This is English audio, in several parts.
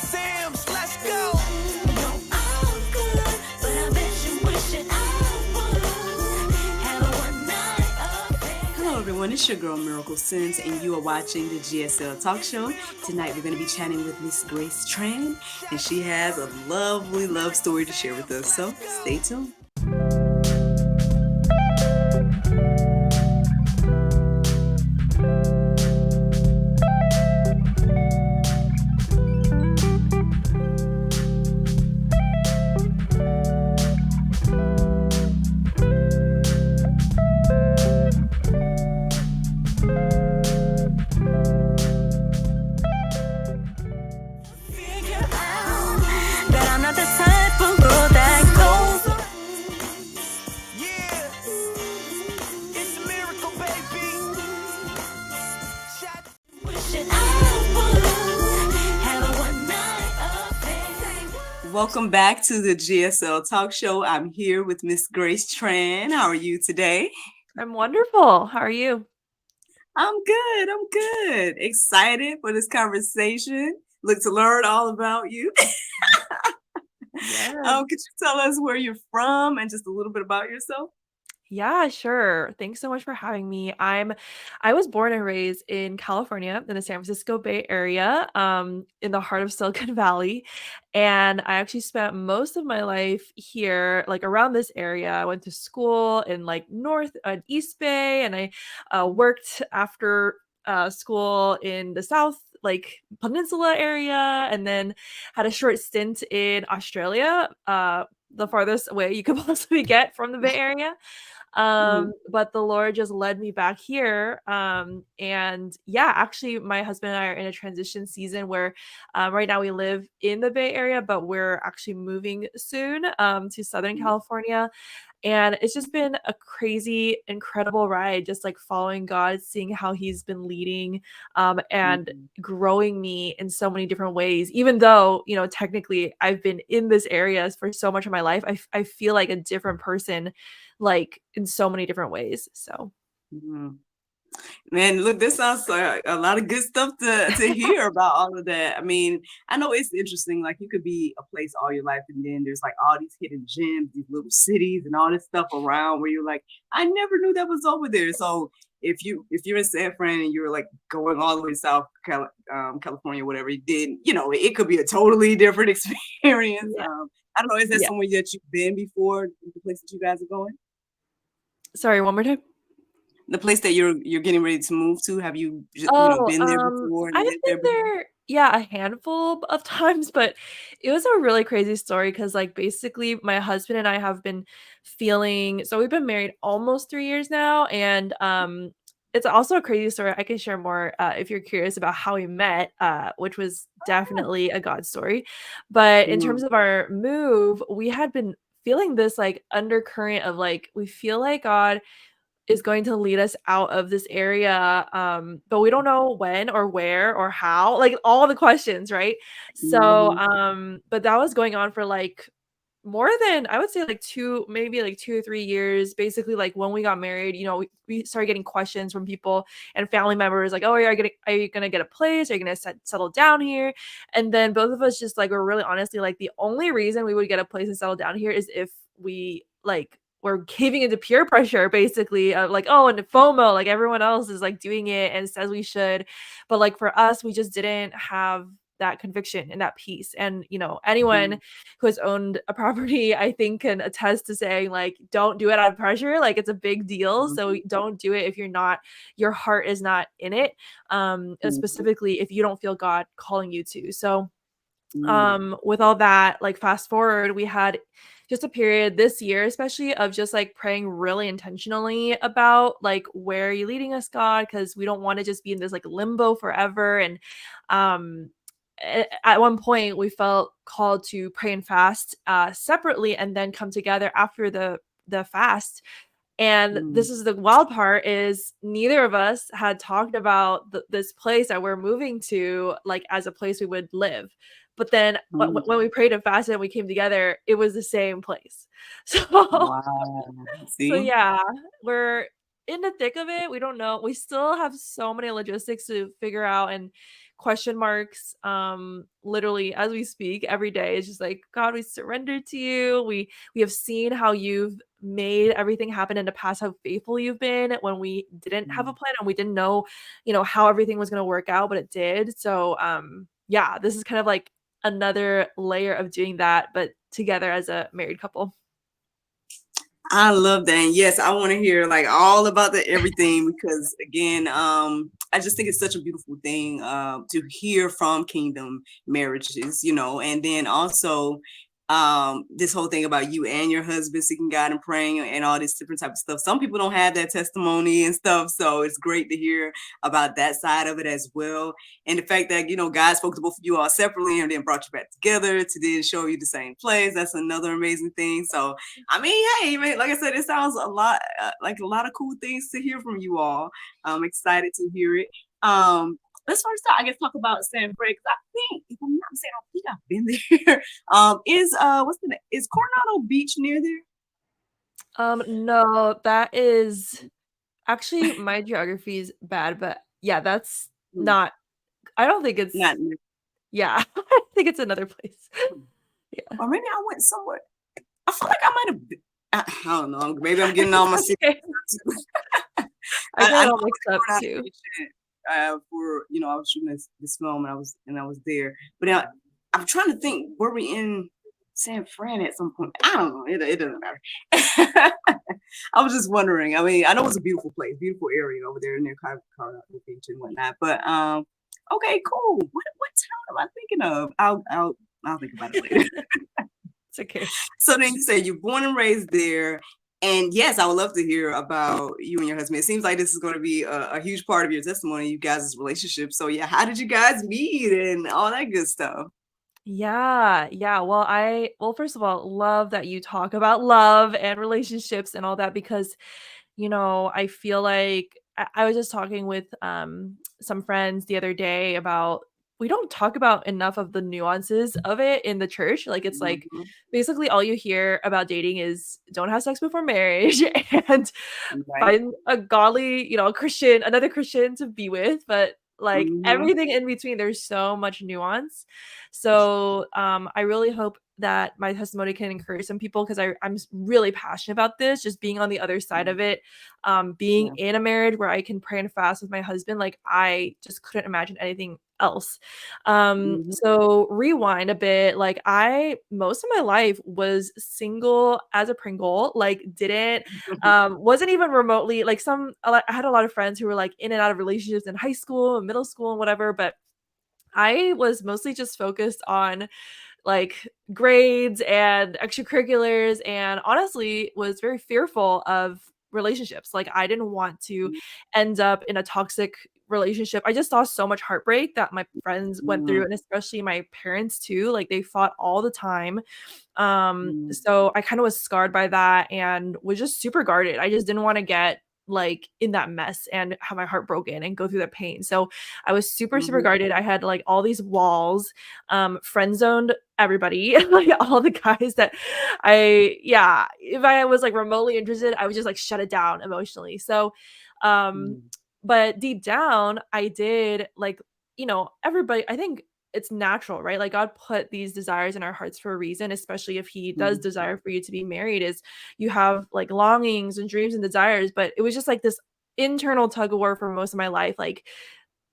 Sims, let's go. Hello everyone, it's your girl Miracle Sims and you are watching the GSL Talk Show. Tonight we're going to be chatting with Miss Grace Tran and she has a lovely love story to share with us, so stay tuned. Welcome back to the GSL Talk Show. I'm here with Miss Grace Tran. How are you today? I'm wonderful. How are you? I'm good. I'm good. Excited for this conversation. Look to learn all about you. Yes. Could you tell us where you're from and just a little bit about yourself? Yeah, sure. Thanks so much for having me. I was born and raised in California in the San Francisco Bay Area, in the heart of Silicon Valley. And I actually spent most of my life here, like around this area. I went to school in like North and East Bay, and I worked after school in the South, like Peninsula area, and then had a short stint in Australia, the farthest away you could possibly get from the Bay Area. But the Lord just led me back here. And yeah, actually my husband and I are in a transition season where right now we live in the Bay Area, but we're actually moving soon to Southern California. And it's just been a crazy, incredible ride, just like following God, seeing how he's been leading and growing me in so many different ways. Even though, you know, technically I've been in this area for so much of my life, I feel like a different person, like in so many different ways. So. Man, look, this sounds like a lot of good stuff to hear about all of that. I mean, I know it's interesting. Like you could be a place all your life, and then there's like all these hidden gems, these little cities, and all this stuff around where you're like, I never knew that was over there. So if you're in San Fran and you're like going all the way to South California, whatever you did, you know, it could be a totally different experience. Yeah. I don't know. Is that Yeah. somewhere that you've been before? The place that you guys are going? Sorry, one more time. The place that you're getting ready to move to, have you Oh, been there before and I've lived been there before? there, yeah, a handful of times, but it was a really crazy story because, like, basically, my husband and I have been feeling so we've been married almost 3 years now, and, it's also a crazy story. I can share more, if you're curious about how we met, which was definitely a God story. But in terms Mm, of our move, we had been feeling this, like, undercurrent of, like, we feel like God is going to lead us out of this area, but we don't know when or where or how, like all the questions, right? So, mhm, but that was going on for like more than I would say like 2, maybe like 2 or 3 years. Basically, like when we got married, you know, we started getting questions from people and family members like, "Oh, are you gonna get a place? Are you gonna settle down here?" And then both of us just like were really honestly like the only reason we would get a place and settle down here is if we like we're caving into peer pressure basically of like, oh, and FOMO, like everyone else is like doing it and says we should. But like for us, we just didn't have that conviction and that peace. And you know, anyone mm, who has owned a property, I think can attest to saying like, don't do it out of pressure. Like it's a big deal. So mhm, don't do it if your heart is not in it. And mhm, specifically if you don't feel God calling you to. So mm, with all that, like fast forward, we had just a period this year especially of just like praying really intentionally about like where are you leading us, God, because we don't want to just be in this like limbo forever. And um at one point we felt called to pray and fast separately and then come together after the fast. And mm, this is the wild part is neither of us had talked about this place that we're moving to like as a place we would live. But then mm. when we prayed and fasted and we came together, it was the same place. So Wow. so See? yeah, we're in the thick of it. We don't know. We still have so many logistics to figure out and question marks, literally as we speak every day. It's just like, God, we surrender to you. We have seen how you've made everything happen in the past, how faithful you've been when we didn't have a Mm. plan and we didn't know, how everything was going to work out, but it did. So, yeah, this is kind of like another layer of doing that, but together as a married couple. I love that. And yes, I want to hear like all about the everything because again, I just think it's such a beautiful thing to hear from kingdom marriages, and then also this whole thing about you and your husband seeking God and praying and all this different type of stuff. Some people don't have that testimony and stuff, so it's great to hear about that side of it as well. And the fact that God spoke to both of you all separately and then brought you back together to then show you the same place. That's another amazing thing. So I mean, hey, man, like I said, it sounds a lot like a lot of cool things to hear from you all. I'm excited to hear it. Let's first I guess talk about San Fran. 'Cause I think, if I'm not mistaken, I think I've been there. Is what's the name? Is Coronado Beach near No, that is actually my geography is bad, but yeah, that's there? not I don't think Not it's near. yeah, I think it's another place. Yeah. Or maybe I went somewhere. I feel like I might have been. I don't know. Maybe I'm getting all my city. Okay. I get I it know all I went mixed to up Coronado too. Beach for I was shooting this film and I was there. But now I'm trying to think, were we in San Fran at some point? I don't know. It doesn't matter. I was just wondering. I mean, I know it's a beautiful place, beautiful area over there near Coronado Beach and whatnot. But okay, cool. What town am I thinking of? I'll think about it later. It's okay. So then you say you're born and raised there. And yes, I would love to hear about you and your husband. It seems like this is going to be a huge part of your testimony, you guys' relationship. So yeah, how did you guys meet and all that good stuff? Yeah, yeah. Well, first of all, love that you talk about love and relationships and all that because, I feel like I was just talking with some friends the other day about we don't talk about enough of the nuances of it in the church. Like it's like Mhm. basically all you hear about dating is don't have sex before marriage and Right. find a godly, Christian, another Christian to be with, but like Mhm. everything in between, there's so much nuance. So, I really hope that my testimony can encourage some people because I'm really passionate about this, just being on the other side of it, being Yeah. in a marriage where I can pray and fast with my husband. Like I just couldn't imagine anything else. Mhm. So rewind a bit, like I most of my life was single as a Pringle, like didn't wasn't even remotely like I had a lot of friends who were like in and out of relationships in high school and middle school and whatever, but I was mostly just focused on like grades and extracurriculars and honestly was very fearful of relationships. Like I didn't want to end up in a toxic relationship. I just saw so much heartbreak that my friends went through Mhm. and especially my parents too. Like they fought all the time. Mhm. So I kind of was scarred by that and was just super guarded. I just didn't want to get like in that mess and have my heart broken and go through that pain. So I was super, super Mhm. guarded. I had like all these walls, friend zoned everybody, like all the guys that yeah, if I was like remotely interested, I would just like shut it down emotionally. So, um, Mhm. but deep down, I did like, everybody, I think it's natural, right? Like God put these desires in our hearts for a reason, especially if He does Mhm. desire for you to be married, is you have like longings and dreams and desires. But it was just like this internal tug of war for most of my life. Like,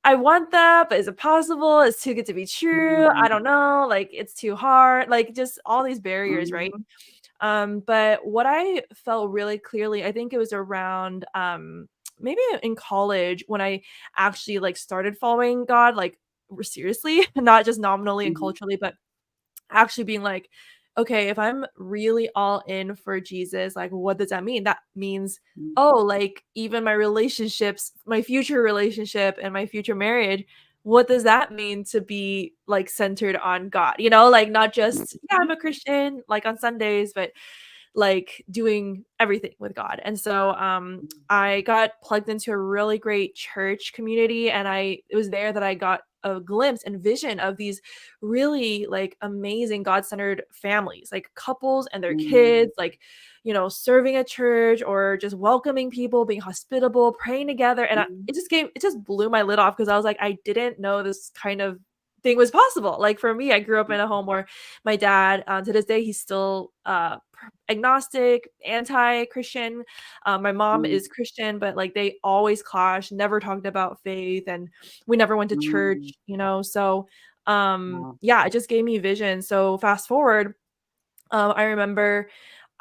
I want that, but is it possible? It's too good to be true. I don't know. Like, it's too hard. Like, just all these barriers, right? Mhm. But what I felt really clearly, I think it was around maybe in college when I actually like started following God like seriously, not just nominally and Mhm. culturally, but actually being like, okay, if I'm really all in for Jesus, like what does that mean? That means, Mhm. oh, like even my relationships, my future relationship and my future marriage, what does that mean to be like centered on God? Like not just, yeah, I'm a Christian like on Sundays, but like doing everything with God. And so Mhm. I got plugged into a really great church community and it was there that I got a glimpse and vision of these really like amazing God-centered families, like couples and their Mm, kids, like, serving at church or just welcoming people, being hospitable, praying together. And mhm, it just blew my lid off because I was like, I didn't know this kind of thing was possible. Like for me, I grew up in a home where my dad, to this day, he's still agnostic, anti-Christian. My mom is mm, Christian, but like they always clash, never talked about faith, and we never went to mm. church. So Wow. yeah, it just gave me vision. So fast forward, I remember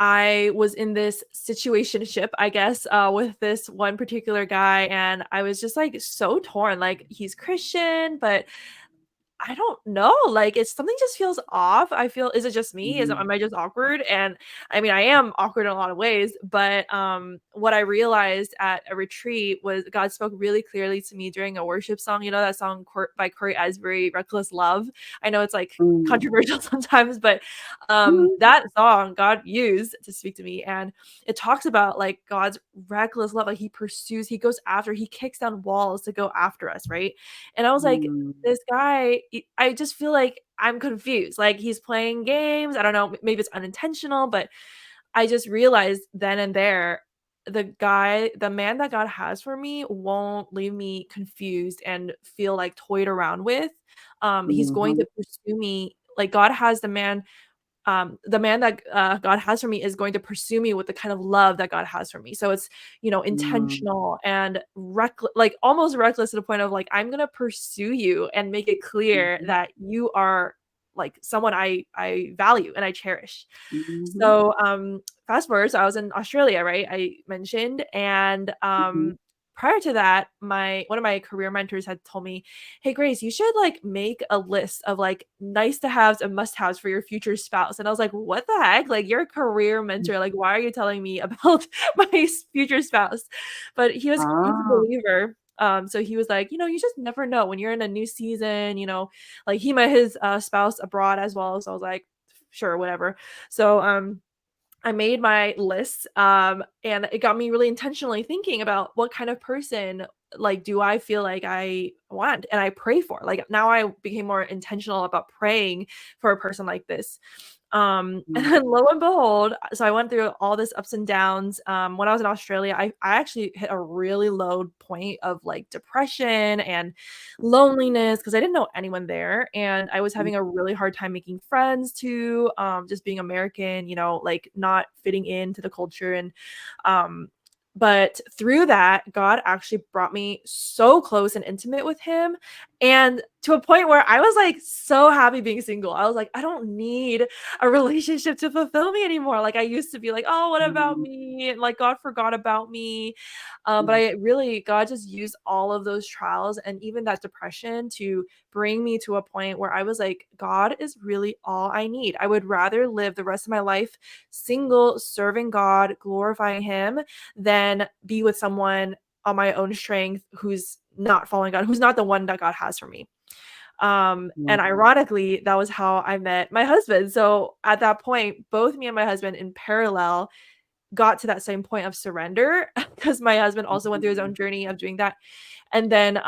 I was in this situationship, I guess, with this one particular guy, and I was just like so torn. Like he's Christian, but I don't know, like, it's something just feels off. I feel, is it just me? Mhm, Am I just awkward? And I mean, I am awkward in a lot of ways, but what I realized at a retreat was God spoke really clearly to me during a worship song. You know that song by Corey Asbury, "Reckless Love"? I know it's like mm, controversial sometimes, but mhm, that song God used to speak to me, and it talks about like God's reckless love. Like he pursues, he goes after, he kicks down walls to go after us, right? And I was like, mm, this guy, I just feel like I'm confused. Like he's playing games. I don't know, maybe it's unintentional, but I just realized then and there, the man that God has for me won't leave me confused and feel like toyed around with. He's going mhm, to pursue me. Like God has the man that God has for me is going to pursue me with the kind of love that God has for me. So it's, mm, intentional and reckless, like almost reckless to the point of like, I'm going to pursue you and make it clear mhm, that you are like someone I value and I cherish. mhm, So, fast forward, so I was in Australia, right? I mentioned, and mhm. prior to that, my one of my career mentors had told me, "Hey, Grace, you should like make a list of like nice to haves and must haves for your future spouse." And I was like, "What the heck? Like, you're a career mentor. Like, why are you telling me about future spouse?" But he's a Ah, believer. So he was like, you just never know when you're in a new season. Like he met his spouse abroad as well. So I was like, sure, whatever. So I made my list, and it got me really intentionally thinking about what kind of person, like, do I feel like I want and I pray for. Like now I became more intentional about praying for a person like this. And mm, then lo and behold, so I went through all this ups and downs. When I was in Australia, I actually hit a really low point of like depression and loneliness because I didn't know anyone there, and I was mm, having a really hard time making friends too, just being American, like not fitting into the culture. And um but through that, God actually brought me so close and intimate with him, and to a point where I was like so happy being single. I was like, I don't need a relationship to fulfill me anymore. Like I used to be like, oh, what about mm, me? And like God forgot about me. But mm, God just used all of those trials and even that depression to bring me to a point where I was like, God is really all I need. I would rather live the rest of my life single, serving God, glorifying Him, than be with someone on my own strength who's not following God, who's not the one that God has for me. And mm, ironically, that was how I met my husband. So at that point, both me and my husband in parallel got to that same point of surrender because my husband also went through his mhm, own journey of doing that. And then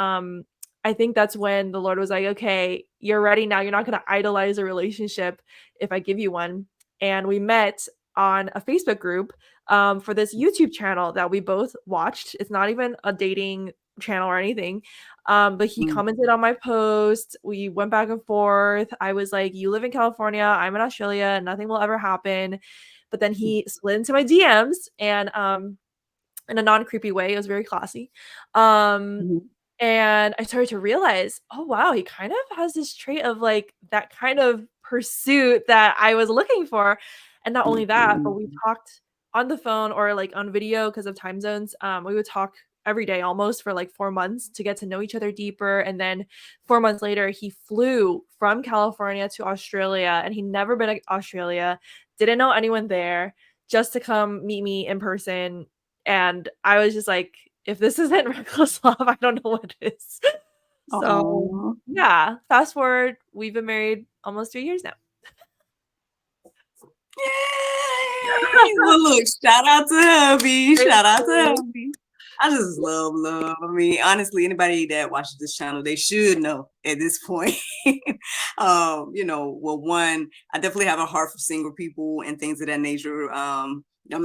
I think that's when the Lord was like, okay, you're ready now. You're not going to idolize a relationship if I give you one. And we met on a Facebook group for this YouTube channel that we both watched. It's not even a dating channel or anything. But he mm, commented on my post. We went back and forth. I was like, you live in California, I'm in Australia, nothing will ever happen. But then he slid into my DMs, and in a non-creepy way, it was very classy. Um mhm, and I started to realize, oh wow, he kind of has this trait of like that kind of pursuit that I was looking for. And not only that, but we mhm, talked on the phone or like on video because of time zones. We would talk every day almost for like 4 months to get to know each other deeper. And then 4 months later, he flew from California to Australia, and he'd never been to Australia, didn't know anyone there, just to come meet me in person. And I was just like, if this isn't reckless love, I don't know what is. So, aw. yeah, fast forward, we've been married almost 3 years now. Yay! Well, look, shout out to hubby, Thank shout out to you. hubby. I just love love. I mean, honestly, anybody that watches this channel, they should know at this point. Well, one, I definitely have a heart for single people and things of that nature. I'm on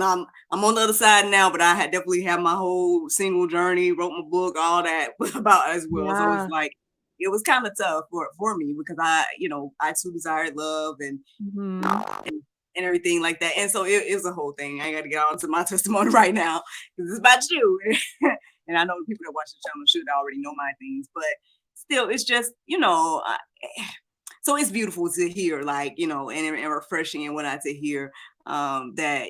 the other side now, but I had definitely had my whole single journey, wrote my book, all that about as well. So it's Yeah. like it was kind of tough for me because I too desired love Mhm. and, and everything like that. And so it was a whole thing. I got to get on to my testimony right now because it's about you. And I know the people that watch the channel should already know my things, but still, it's just, so it's beautiful to hear, like, and refreshing and whatnot to hear that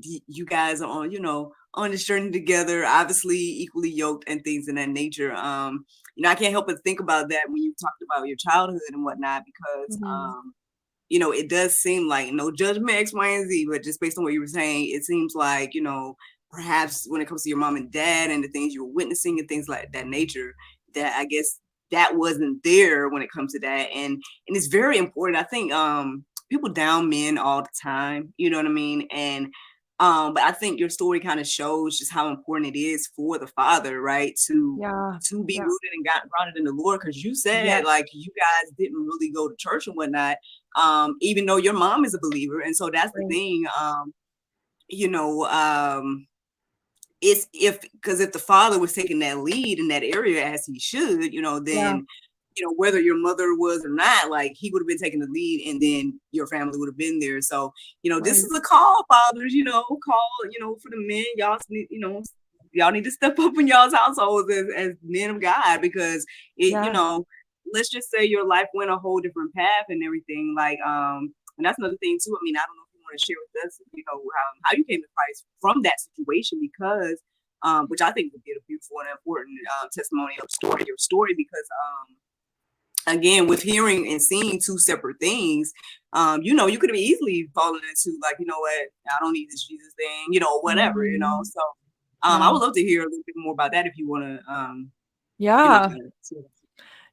you guys are on, on this journey together, obviously equally yoked and things in that nature. I can't help but think about that when you talked about your childhood and whatnot, because Mhm. it does seem like no judgment X, Y, and Z, but just based on what you were saying, it seems like, perhaps when it comes to your mom and dad and the things you were witnessing and things like that nature, that I guess that wasn't there when it comes to that. And it's very important. I think people down men all the time, you know what I mean? And but I think your story kind of shows just how important it is for the father, right? Yeah. To be Yeah. rooted and got grounded in the Lord, because you said Yes. like you guys didn't really go to church and whatnot, even though your mom is a believer. And so that's the Right. thing, you know, it's if the father was taking that lead in that area as he should, Yeah. then whether your mother was or not, like he would have been taking the lead, and then your family would have been there. So this Right. is a call, fathers. Call, for the men. Y'all need to step up in y'all's households as men of God, because it, Yeah. let's just say your life went a whole different path and everything. Like, and that's another thing too. I mean, I don't know if you want to share with us, how you came to Christ from that situation, because which I think would be a beautiful and important testimony of your story, because again, with hearing and seeing two separate things, you could have easily fallen into like, what, I don't need this Jesus thing, whatever, Mhm. So I Yeah. would love to hear a little bit more about that if you want to, Yeah. kind of.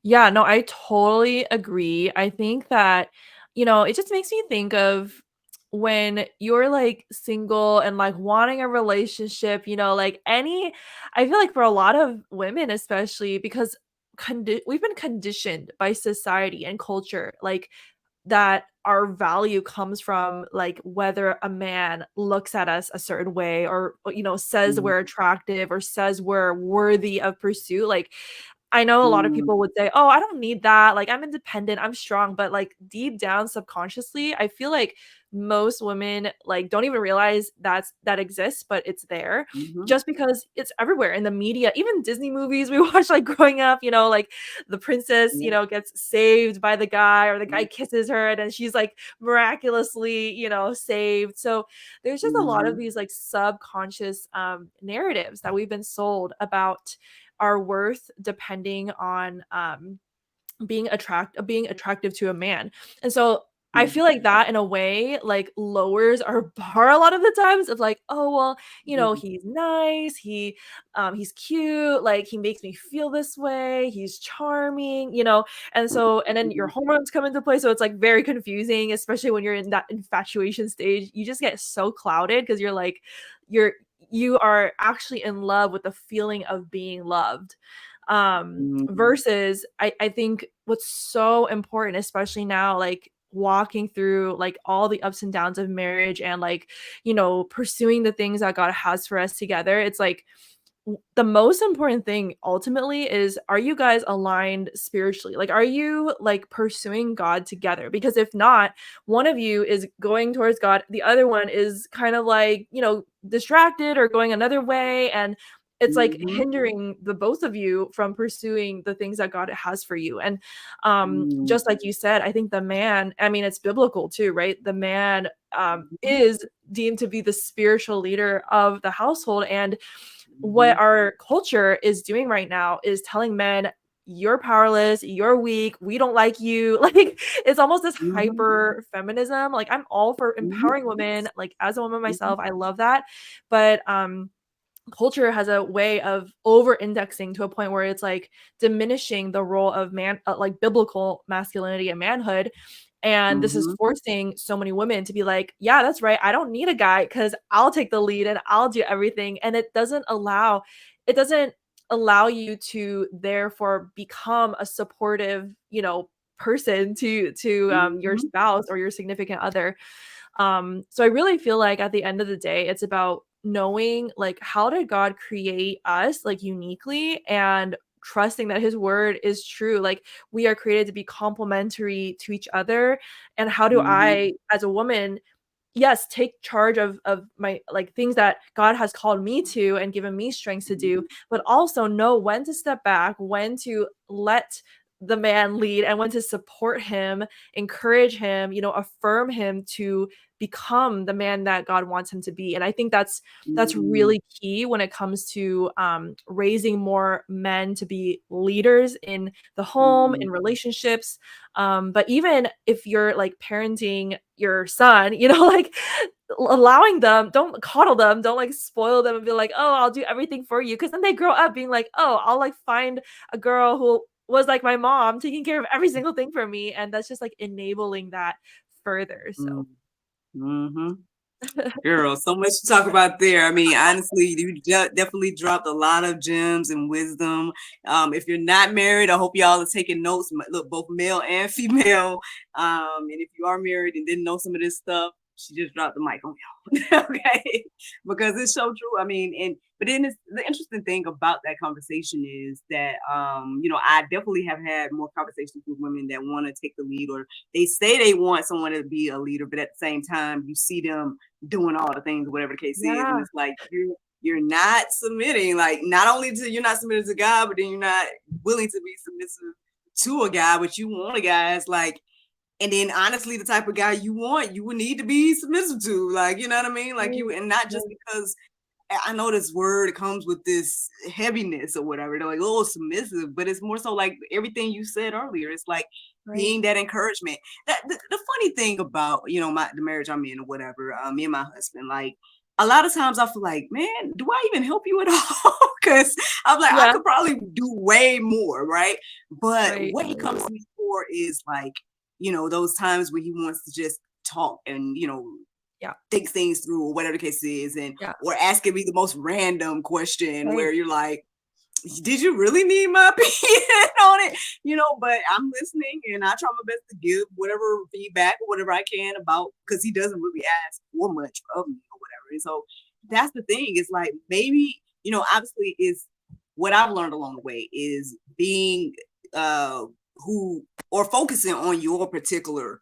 Yeah, no, I totally agree. I think that, it just makes me think of when you're like single and like wanting a relationship, like I feel like for a lot of women, especially because we've been conditioned by society and culture, like that our value comes from like whether a man looks at us a certain way or says Mhm, we're attractive or says we're worthy of pursuit. Like I know a lot of mhm, people would say, "Oh, I don't need that. Like, I'm independent, I'm strong." But like deep down subconsciously, I feel like most women like don't even realize that exists, but it's there mhm, just because it's everywhere in the media, even Disney movies we watched like growing up, like the princess, yeah, gets saved by the guy or the guy yeah, kisses her and then she's like miraculously, saved. So there's just a lot of mhm, these like subconscious narratives that we've been sold about our worth depending on being attractive to a man. And so I mhm, feel like that in a way like lowers our bar a lot of the times of like, oh well, mhm, he's nice, he's cute, like he makes me feel this way, he's charming, and then your mhm, hormones come into play. So it's like very confusing, especially when you're in that infatuation stage. You just get so clouded because you're like you're you are actually in love with the feeling of being loved mhm, versus I think what's so important, especially now, like walking through like all the ups and downs of marriage and like pursuing the things that God has for us together. It's like the most important thing ultimately is, are you guys aligned spiritually? Like, are you like pursuing God together? Because if not, one of you is going towards God, the other one is kind of like, distracted or going another way. And it's like mhm, hindering the both of you from pursuing the things that God has for you. And mhm, just like you said, I think the man, I mean, it's biblical too, right? The man mhm, is deemed to be the spiritual leader of the household. And what mhm, our culture is doing right now is telling men, you're powerless, you're weak, we don't like you. Like it's almost this mhm, hyper feminism. Like I'm all for mhm, empowering women. Like as a woman mhm, myself, I love that. But culture has a way of over indexing to a point where it's like diminishing the role of man, like biblical masculinity and manhood. And this is mhm, forcing so many women to be like, yeah, that's right, I don't need a guy because I'll take the lead and I'll do everything. And it doesn't allow it doesn't allow you to therefore become a supportive, person to your Mhm. spouse or your significant other. So I really feel like at the end of the day, it's about knowing like how did God create us like uniquely and trusting that his word is true. Like we are created to be complementary to each other. And how do Mhm. I, as a woman, yes, take charge of my like things that God has called me to and given me strengths to do, Mhm. but also know when to step back, when to let the man lead and when to support him, encourage him, affirm him to become the man that God wants him to be. And I think that's Mhm. really key when it comes to raising more men to be leaders in the home, in Mhm. relationships, but even if you're like parenting your son, like allowing them, don't coddle them, don't like spoil them and be like, oh, I'll do everything for you. Cause then they grow up being like, oh, I'll like find a girl who was like my mom, taking care of every single thing for me. And that's just like enabling that further. So, Mhm. Mhm. Girl, so much to talk about there. I mean, honestly, you definitely dropped a lot of gems and wisdom. If you're not married, I hope y'all are taking notes. Look, both male and female. And if you are married and didn't know some of this stuff, she just dropped the mic on y'all. Okay, because it's so true. I mean, but then the interesting thing about that conversation is that I definitely have had more conversations with women that want to take the lead, or they say they want someone to be a leader, but at the same time, you see them doing all the things, whatever the case is. And yeah, it's like you're not submitting, like not only to you're not submitted to God, but then you're not willing to be submissive to a guy, but you want a guy it's like, and then honestly, the type of guy you want, you would need to be submissive to. Like, you know what I mean? Like right, you, and not just right, because I know this word comes with this heaviness or whatever. They're like, oh, submissive, but it's more so like everything you said earlier. It's like right. being that encouragement. That the funny thing about the marriage I'm in or whatever, me and my husband, like a lot of times I feel like, man, do I even help you at all? Because I'm like, I Yeah, could probably do way more, right? But right. what he comes to me for is like, those times where he wants to just talk and Yeah, think things through or whatever the case is, and yeah, or asking me the most random question right. where you're like, did you really need my opinion on it? But I'm listening and I try my best to give whatever feedback or whatever I can about, because he doesn't really ask for much of me or whatever. And so that's the thing. It's like maybe, obviously is what I've learned along the way is being uh who or focusing on your particular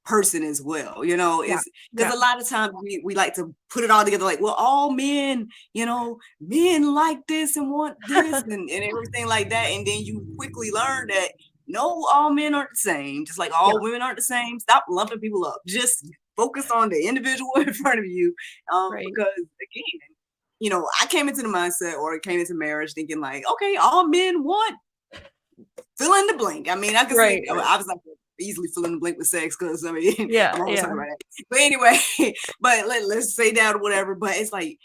person as well, Yeah, is because yeah, a lot of times we like to put it all together like, well, all men, men like this and want this and everything like that. And then you quickly learn that no, all men aren't the same, just like yeah, all women aren't the same. Stop lumping people up. Just focus on the individual in front of you. right. Because again, I came into the mindset or came into marriage thinking like, okay, all men want fill in the blank. I mean, I can Right, see, right. I was like easily fill in the blank with sex because I mean, Yeah, I'm always yeah, talking about that. But anyway, but let's say that or whatever. But it's like,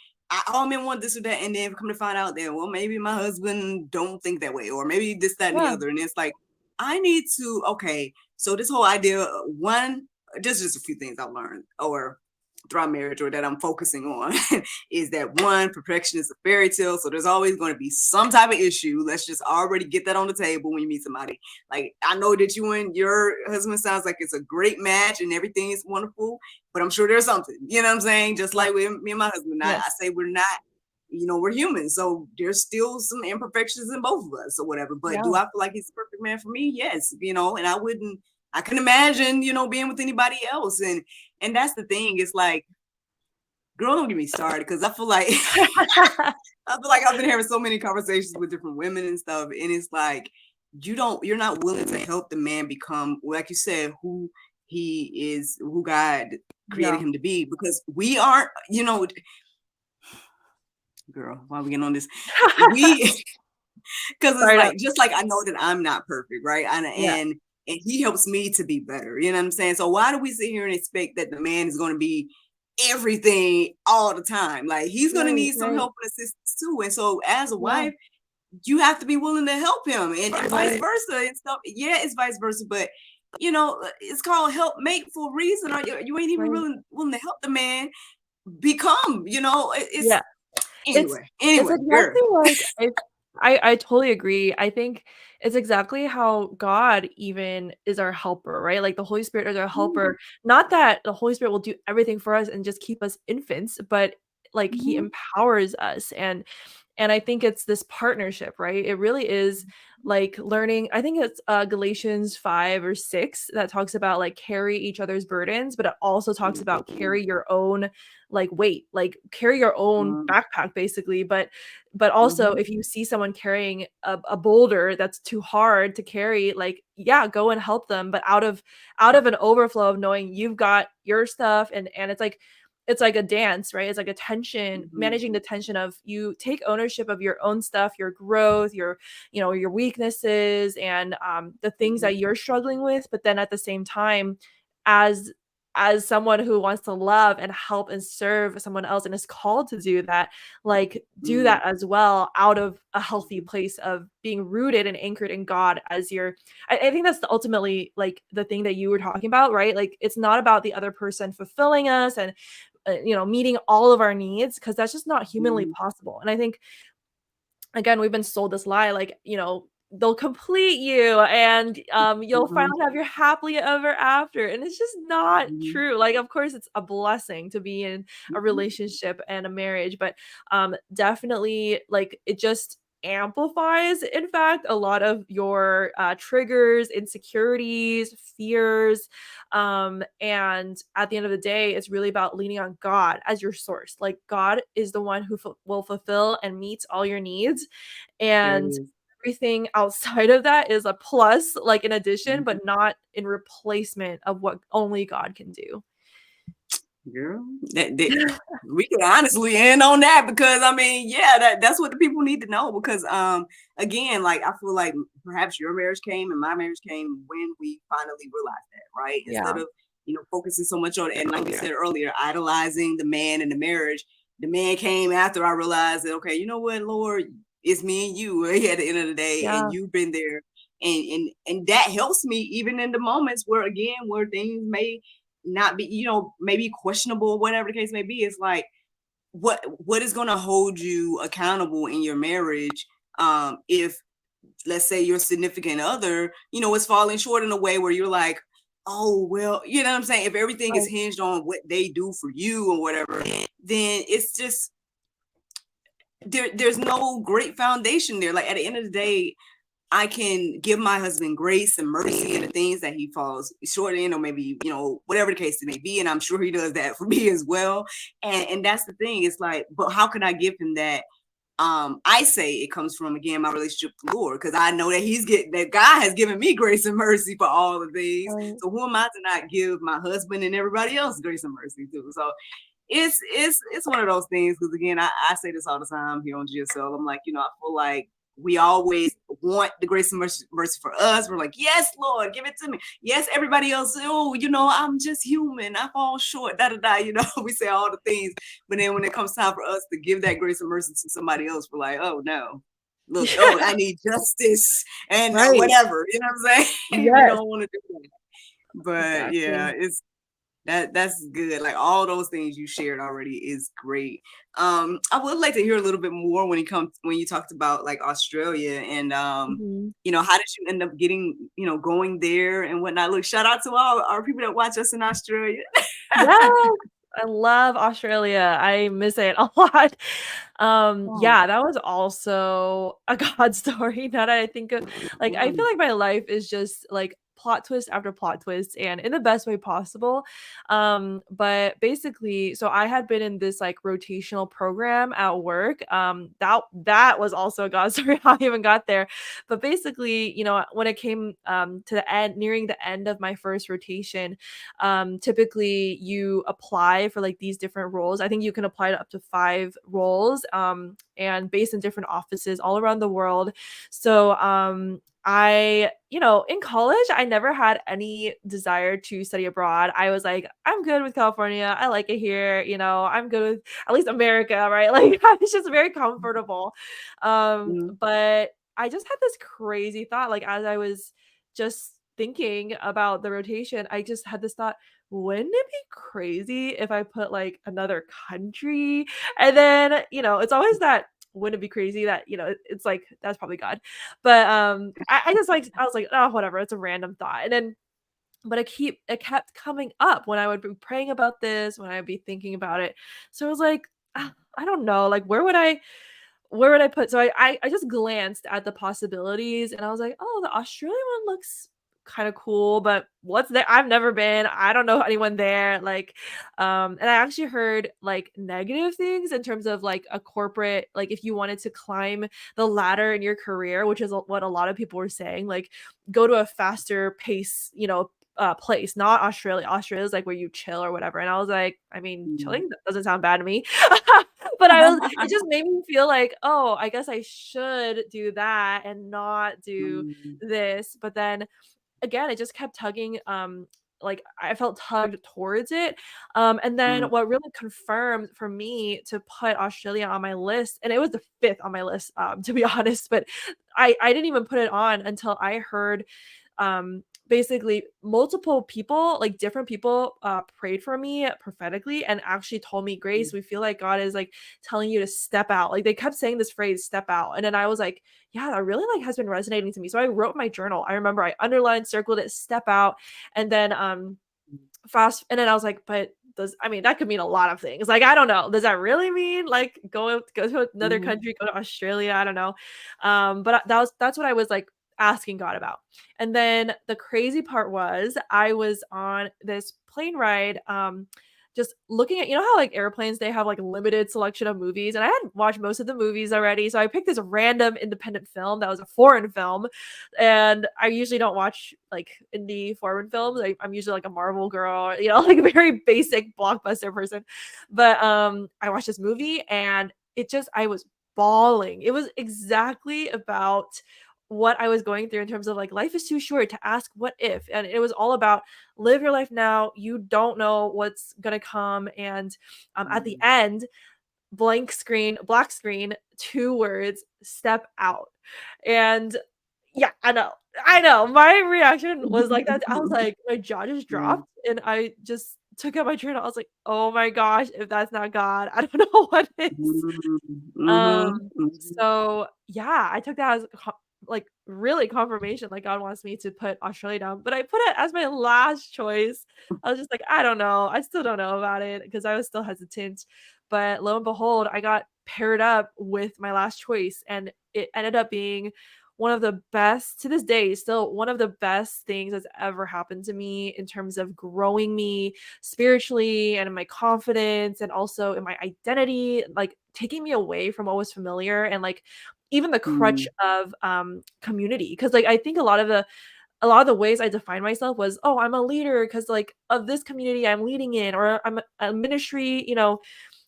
all men want this or that. And then come to find out that, well, maybe my husband don't think that way, or maybe this, that, and the yeah, other. And it's like, I need to, okay, so this whole idea, one, just a few things I've learned, or throughout marriage, or that I'm focusing on is that one, perfection is a fairy tale. So there's always going to be some type of issue. Let's just already get that on the table when you meet somebody. Like, I know that you and your husband sounds like it's a great match and everything is wonderful, but I'm sure there's something, you know what I'm saying? Just yeah, like with me and my husband, I yes, say we're not, we're human. So there's still some imperfections in both of us or whatever. But do yeah, I feel like he's the perfect man for me? Yes, and I couldn't imagine, being with anybody else. And that's the thing. It's like, girl, don't get me started because I feel like I feel like I've been having so many conversations with different women and stuff, and it's like you're not willing to help the man become, like you said, who he is, who God created yeah, him to be, because we aren't, girl, why are we getting on this? We because it's fired up. like, just like I know that I'm not perfect, right? Yeah, And he helps me to be better. You know what I'm saying? So why do we sit here and expect that the man is going to be everything all the time? Like, he's going to right, need some right, help and assistance too. And so as a yeah, wife, you have to be willing to help him, and vice right, versa and stuff. Yeah, it's vice versa, but it's called help mate for a reason. Or you ain't even right, willing to help the man become. It's yeah. It's it's Anyway, girl. exactly like I totally agree. I think it's exactly how God even is our helper, right? Like the Holy Spirit is our Mhm, helper. Not that the Holy Spirit will do everything for us and just keep us infants, but like he mhm, empowers us and I think it's this partnership, right? It really is like learning. I think it's Galatians 5 or 6 that talks about like carry each other's burdens, but it also talks about mhm, carry your own like weight, like carry your own mhm, backpack basically. But also mhm, if you see someone carrying a boulder that's too hard to carry, like yeah, go and help them, but out of an overflow of knowing you've got your stuff and it's like a dance, right? It's like a tension, mhm, managing the tension of you take ownership of your own stuff, your growth, your, you know, your weaknesses and the things mhm, that you're struggling with. But then at the same time, as as someone who wants to love and help and serve someone else and is called to do that, like do mhm, that as well out of a healthy place of being rooted and anchored in God as your I think that's the ultimately like the thing that you were talking about, right? Like it's not about the other person fulfilling us and you know, meeting all of our needs because that's just not humanly mhm, possible. And I think again, we've been sold this lie, like, you know, they'll complete you and you'll mhm, finally have your happily ever after. And it's just not mhm, true. Like, of course, it's a blessing to be in a mhm, relationship and a marriage, but definitely like it just amplifies in fact a lot of your triggers, insecurities, fears, and at the end of the day it's really about leaning on God as your source. Like God is the one who will fulfill and meet all your needs, there it and is. everything outside of that is a plus, like in addition, Mhm. but not in replacement of what only God can do. Girl, that we can honestly end on that because I mean, yeah, that's what the people need to know because again, like I feel like perhaps your marriage came and my marriage came when we finally realized that, right? Instead Yeah. of, focusing so much on and like we said earlier, idolizing the man in the marriage, the man came after I realized that okay, you know what, Lord, it's me and you at the end of the day, and Yeah. you've been there and that helps me even in the moments where again where things may not be, maybe questionable or whatever the case may be. It's like what is going to hold you accountable in your marriage if let's say your significant other, is falling short in a way where you're like, oh well, you know what I'm saying? If everything is Right. hinged on what they do for you or whatever, then it's just there's no great foundation there. Like at the end of the day, I can give my husband grace and mercy in the things that he falls short in, or maybe, whatever the case it may be. And I'm sure he does that for me as well. And that's the thing. It's like, but how can I give him that? I say it comes from again my relationship with the Lord, because I know that that God has given me grace and mercy for all of these. Right. So who am I to not give my husband and everybody else grace and mercy too? So it's one of those things because again I say this all the time here on GSL. I'm like, I feel like we always want the grace and mercy for us. We're like, yes, Lord, give it to me. Yes, everybody else, oh, I'm just human. I fall short, da da da. We say all the things, but then when it comes time for us to give that grace and mercy to somebody else, we're like, oh no, look, oh, I need justice and Right. whatever. You know what I'm saying? We Yes, don't want to do that. But yeah, exactly. that's good. Like all those things you shared already is great. I would like to hear a little bit more when you talked about like Australia and Mhm. how did you end up getting, going there and whatnot? Look, shout out to all our people that watch us in Australia. Yes, I love Australia. I miss it a lot. Oh, Yeah, that was also a God story now that I think of like, I feel mm, like my life is just, like, plot twist after plot twist and in the best way possible. But basically so I had been in this, like, rotational program at work, that was also a God story how I even got there. But basically, you know, when it came, to the end nearing the end of my first rotation, typically you apply for like these different roles. I think you can apply to up to 5 roles, and based in different offices all around the world. So I, you know, in college, I never had any desire to study abroad. I was like, I'm good with California. I like it here. You know, I'm good with at least America, right? Like, I was just very comfortable. mm, But I just had this crazy thought, like, as I was just thinking about the rotation, I just had this thought, wouldn't it be crazy if I put like another country? And then, it's always that wouldn't it be crazy that, it's like that's probably God. But I just like I was like, oh, whatever, it's a random thought. And then but it kept coming up when I would be praying about this, when I'd be thinking about it. So I was like, I don't know, like where would I put so I just glanced at the possibilities and I was like, "Oh, the Australian one looks kinda cool, but what's there? I've never been. I don't know anyone there." Like, and I actually heard, like, negative things in terms of, like, a corporate like, if you wanted to climb the ladder in your career, which is what a lot of people were saying, like, go to a faster pace, place, not Australia. Australia is, like, where you chill or whatever, and I was like, I mean, Mm. chilling doesn't sound bad to me. But it just made me feel like, "Oh, I guess I should do that and not do Mm, this." But then again, it just kept tugging, like, I felt tugged towards it, and then mm, what really confirmed for me to put Australia on my list and it was the 5th on my list, to be honest, but I didn't even put it on until I heard basically multiple people, like different people, prayed for me prophetically and actually told me, mm, Grace, we feel like God is like telling you to step out. Like they kept saying this phrase, step out. And then I was like, yeah, that really like has been resonating to me. So I wrote my journal. I remember I underlined, circled it, step out. And then and then I was like, but I mean that could mean a lot of things. Like I don't know. Does that really mean like go to another mhm, country, go to Australia? I don't know. But that's what I was like asking God about. And then the crazy part was I was on this plane ride just looking at how like airplanes they have like limited selection of movies and I had watched most of the movies already so I picked this random independent film that was a foreign film and I usually don't watch like indie foreign films. I'm usually like a Marvel girl, like a very basic blockbuster person. But I watched this movie and I was bawling. It was exactly about what I was going through in terms of like life is too short to ask what if. And it was all about live your life now. You don't know what's gonna come. And at the mm, end, black screen, 2 words, step out. And yeah, I know. My reaction was like that. I was like, my jaw just mm, dropped and I just took out my journal. I was like, oh my gosh, if that's not God, I don't know what is. mm, Um, mhm, mhm, so yeah, I took that as like really confirmation, like God wants me to put Australia down, but I put it as my last choice. I was just like, I don't know. I still don't know about it because I was still hesitant. But lo and behold, I got paired up with my last choice, and it ended up being one of the best to this day, still one of the best things that's ever happened to me in terms of growing me spiritually and in my confidence and also in my identity, like taking me away from what was familiar and like even the crutch mm, of community. Cause like I think a lot of the ways I defined myself was, oh, I'm a leader because like of this community I'm leading in, or I'm a ministry,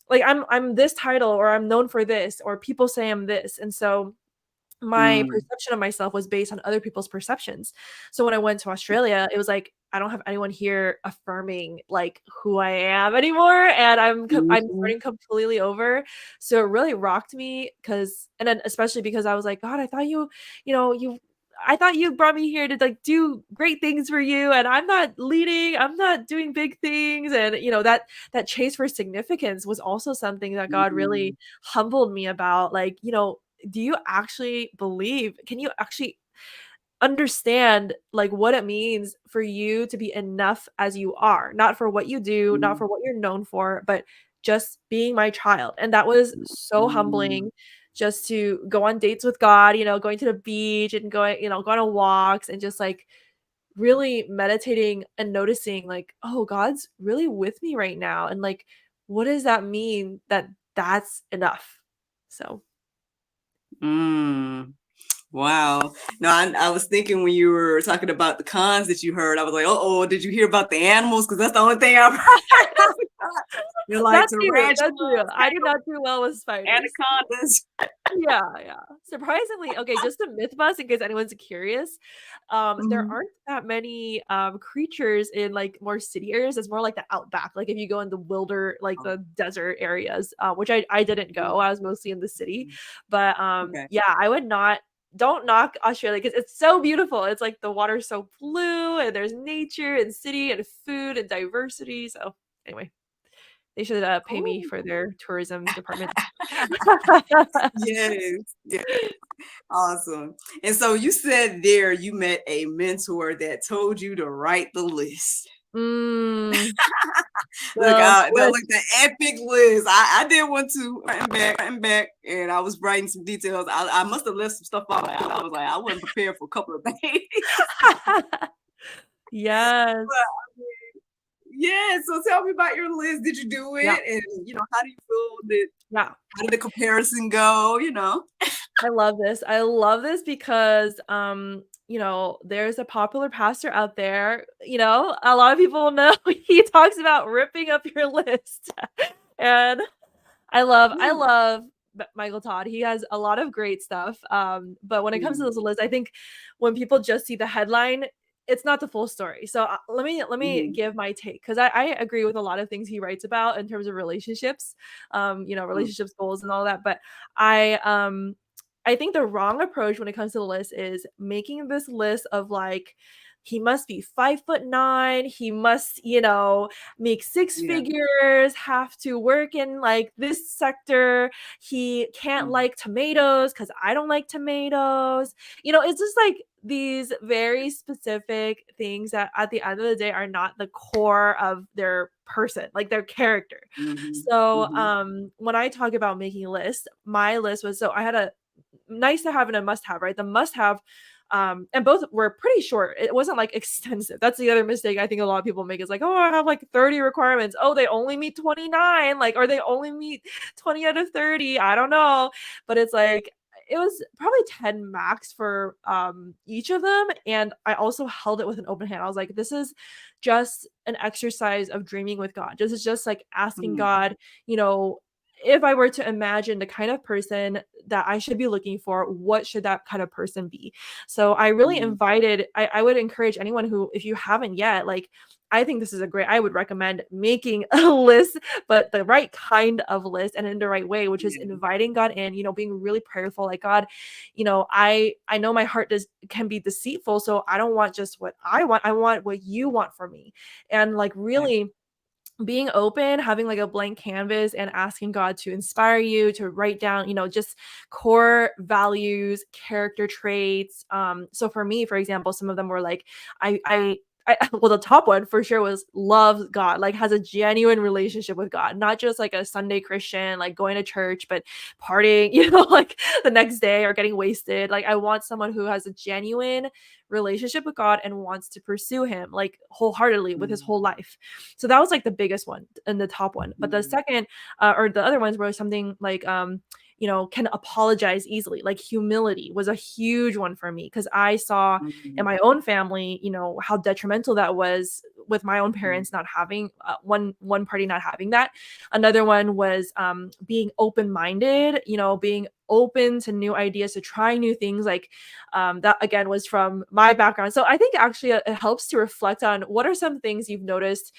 like I'm this title or I'm known for this, or people say I'm this. And so my mm, perception of myself was based on other people's perceptions. So when I went to Australia, it was like, I don't have anyone here affirming like who I am anymore, and I'm mhm, starting completely over. So it really rocked me and then especially because I was like, God, I thought you know, you I thought you brought me here to like do great things for you and I'm not leading, I'm not doing big things and that chase for significance was also something that God mm, really humbled me about like, do you actually believe can you actually understand like what it means for you to be enough as you are, not for what you do, not mm, for what you're known for, but just being my child. And that was so mm, humbling just to go on dates with God, going to the beach and going on walks and just like really meditating and noticing like, oh, God's really with me right now. And like, what does that mean that that's enough? So mm. Wow. No, I was thinking when you were talking about the cons that you heard, I was like, oh, did you hear about the animals? Because that's the only thing I've heard. They're like That too. tarantulas, I did not do well with spiders. anacondas. Yeah, yeah. Surprisingly okay, just a myth bust in case anyone's curious, there Mhm. aren't that many, creatures in, like, more city areas, it's more like the outback, like, if you go in the like, Oh, the desert areas, which I didn't mhm, go, I was mostly in the city, but, okay. yeah, I would not don't knock Australia because it's so beautiful. It's like the water's so blue and there's nature and city and food and diversity. So anyway, they should pay me Cool. for their tourism department. Yes, yes, awesome. And so you said there you met a mentor that told you to write the list. Mm, Look, the look, list. the epic list. I did one too, went back, and I was writing some details. I must have left some stuff out. I was like, I wasn't prepared for a couple of things. Yes. But yeah, so tell me about your list. Did you do Yeah. it? And how do you feel that Yeah. how did the comparison go? I love this. I love this because, there's a popular pastor out there, a lot of people know he talks about ripping up your list. And I Mm, love Michael Todd. He has a lot of great stuff. But when it comes to mm, this list, I think when people just see the headline, it's not the full story. So let me mhm, give my take because I agree with a lot of things he writes about in terms of relationships, mm, relationships goals and all that. But I think the wrong approach when it comes to the list is making this list of like he must be 5'9", he must, make six yeah, figures, have to work in like this sector. He can't mm, like tomatoes because I don't like tomatoes. It's just like these very specific things that at the end of the day are not the core of their person, like their character. mhm, So mhm, when I talk about making a list, my list was so I had a nice to have and a must have, right? The must have and both were pretty short. It wasn't like extensive. That's the other mistake I think a lot of people make is like, oh, I have like 30 requirements. Oh, they only meet 29, like, or they only meet 20 out of 30. I don't know. But it's like it was probably 10 max for each of them. And I also held it with an open hand. I was like, this is just an exercise of dreaming with God. This is just like asking mhm, God, you know, if I were to imagine the kind of person that I should be looking for, what should that kind of person be? So I really mhm, invited, I would encourage anyone who, if you haven't yet, like, I think this is I would recommend making a list, but the right kind of list and in the right way, which is yeah, inviting God in, being really prayerful, like God, I know my heart can be deceitful. So I don't want just what I want. I want what you want for me. And like right, really being open, having like a blank canvas and asking God to inspire you to write down, just core values, character traits. So for me, for example, some of them were like, well, the top one for sure was loves God, like has a genuine relationship with God, not just like a Sunday Christian, like going to church, but partying, like the next day or getting wasted. Like I want someone who has a genuine relationship with God and wants to pursue him like wholeheartedly with his mhm, whole life. So that was like the biggest one and the top one. But the mhm, second, or the other ones were something like, can apologize easily. Like humility was a huge one for me because I saw in mhm, my own family, how detrimental that was with my own mhm, parents not having one party not having that. Another one was being open minded, being open to new ideas, to try new things. Like that again was from my background. So I think actually it helps to reflect on what are some things you've noticed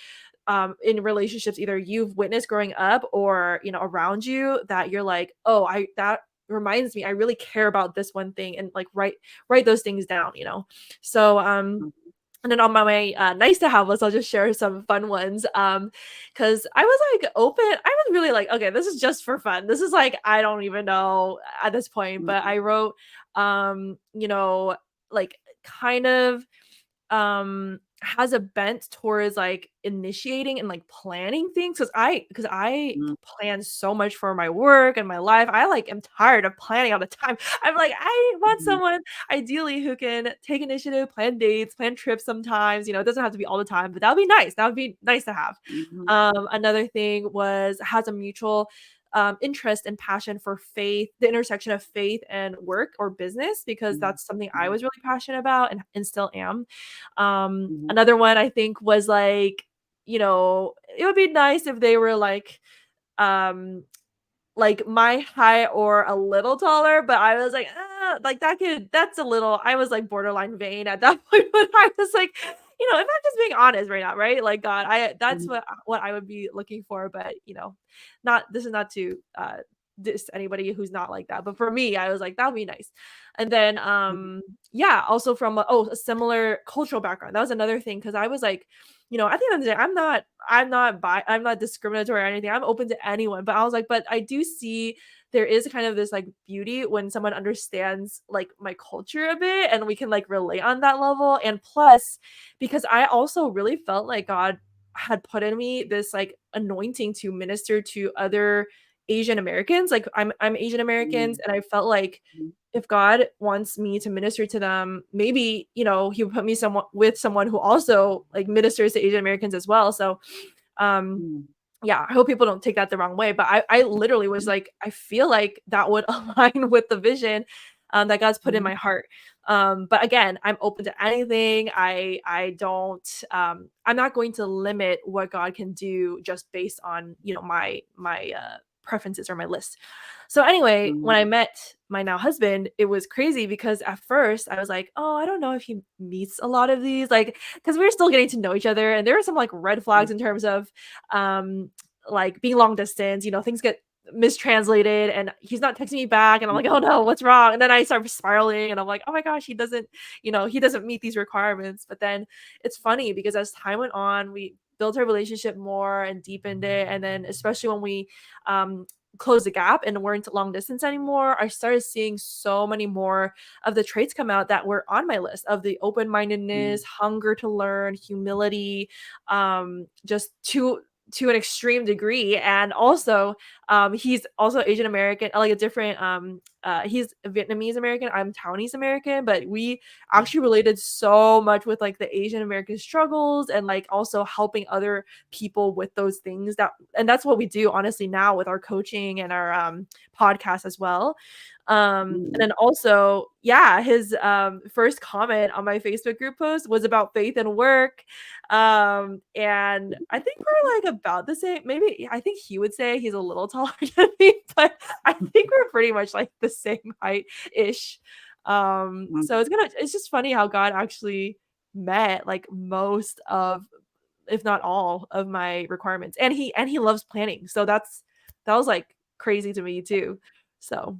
in relationships either you've witnessed growing up or around you that you're like, oh, I that reminds me I really care about this one thing, and like write those things down. So mhm, and then on my way, nice to have list, I'll just share some fun ones. Because I was like open, I was really like, okay, this is just for fun. This is like, I don't even know at this point, but mhm, I wrote, like kind of has a bent towards like initiating and like planning things because I mhm, plan so much for my work and my life. I like am tired of planning all the time. I'm like, I want mhm, someone ideally who can take initiative, plan dates, plan trips sometimes. It doesn't have to be all the time, but that would be nice. That would be nice to have. mhm, Another thing was has a mutual interest and passion for faith, the intersection of faith and work or business, because mhm, that's something I mhm, was really passionate about and still am. mhm, Another one I think was like, it would be nice if they were um, like my height or a little taller, but I was like that's a little, I was like borderline vain at that point, but I was like, if I'm just being honest right now, right? Like that's mhm, what I would be looking for, but not, this is not to diss anybody who's not like that. But for me, I was like, that would be nice. And then, Mhm. yeah, also from a similar cultural background. That was another thing because I was like, at the end of the day, I'm not discriminatory or anything. I'm open to anyone. But I was like, but I do see there is kind of this like beauty when someone understands like my culture a bit and we can like relate on that level. And plus, because I also really felt like God had put in me this like anointing to minister to other Asian Americans. Like I'm Asian Americans, Mhm. and I felt like Mhm. if God wants me to minister to them, maybe, he would put me someone who also like ministers to Asian Americans as well. So um Mhm. yeah, I hope people don't take that the wrong way, but I literally was Mhm. like, I feel like that would align with the vision that God's put in Mhm. my heart. But again, I'm open to anything. I don't I'm not going to limit what God can do just based on, my preferences or my list. So anyway, when I Mhm. met my now husband, it was crazy because at first I was like, oh, I don't know if he meets a lot of these, like, because we were still getting to know each other, and there were some like red flags in terms of um like being long distance, things get mistranslated and he's not texting me back and I'm like, oh no, what's wrong? And then I start spiraling and I'm like, oh my gosh, he doesn't meet these requirements. But then it's funny because as time went on, we built our relationship more and deepened it. And then especially when we um closed the gap and weren't long distance anymore, I started seeing so many more of the traits come out that were on my list of the open-mindedness, Mhm. hunger to learn, humility, just to an extreme degree. And also he's also Asian American, like a different he's Vietnamese American, I'm Taiwanese American, but we actually related so much with like the Asian American struggles and like also helping other people with those things, and that's what we do honestly now with our coaching and our podcast as well. And Mhm. then also, yeah, his first comment on my Facebook group post was about faith and work. And I think we're like about the same. Maybe I think he would say he's a little taller than me, but I think we're pretty much like the same height ish. So Mhm. it's just funny how God actually met like most of, if not all of my requirements. And he loves planning. So that was like crazy to me too. So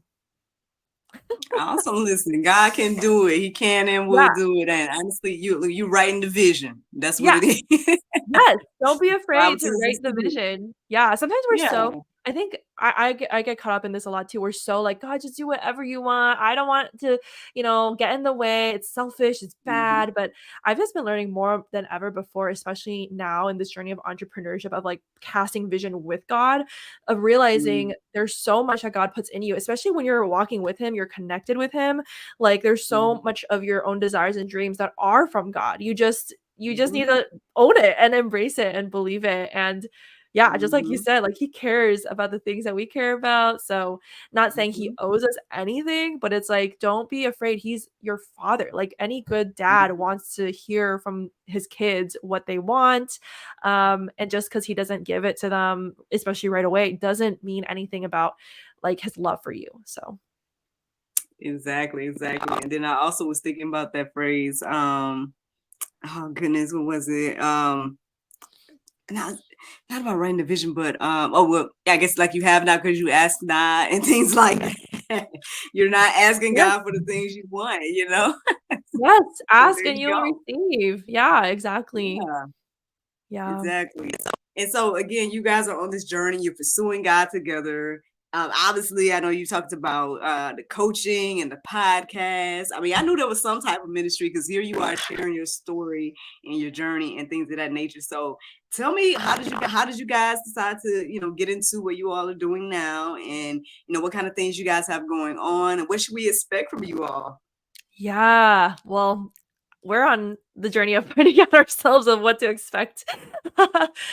Awesome. Listen, God can do it. He can and will yeah. do it. And honestly, you writing the vision. That's what Yeah. it is. Yes, don't be Bible afraid to tells us write to the do. vision. Yeah, sometimes we're Yeah. so I think I get caught up in this a lot too. We're so like, "God, just do whatever you want. I don't want to, get in the way. It's selfish, it's Mhm. bad." But I've just been learning more than ever before, especially now in this journey of entrepreneurship, of like casting vision with God, of realizing Mhm. there's so much that God puts in you, especially when you're walking with him, you're connected with him. Like there's so Mhm. much of your own desires and dreams that are from God. You just Mhm. need to own it and embrace it and believe it. And yeah, just like you Mhm. said, like he cares about the things that we care about. So not saying he Mhm. owes us anything, but it's like, don't be afraid. He's your father. Like any good dad Mhm. wants to hear from his kids what they want. And just because he doesn't give it to them, especially right away, doesn't mean anything about like his love for you. So Exactly, exactly. And then I also was thinking about that phrase. Oh goodness, what was it? Not not about writing the vision, but oh well, yeah, I guess like you have not because you ask not and things like that. You're not asking yes, God for the things you want, you know? yes, So ask there and you you'll go. receive. Yeah, exactly. Yeah. Yeah. Exactly. And so again, you guys are on this journey. You're pursuing God together. Obviously, I know you talked about the coaching and the podcast. I mean, I knew there was some type of ministry because here you are sharing your story and your journey and things of that nature. So, tell me, how did you guys decide to get into what you all are doing now, and what kind of things you guys have going on, and what should we expect from you all? Yeah, well, we're on the journey of finding out ourselves of what to expect.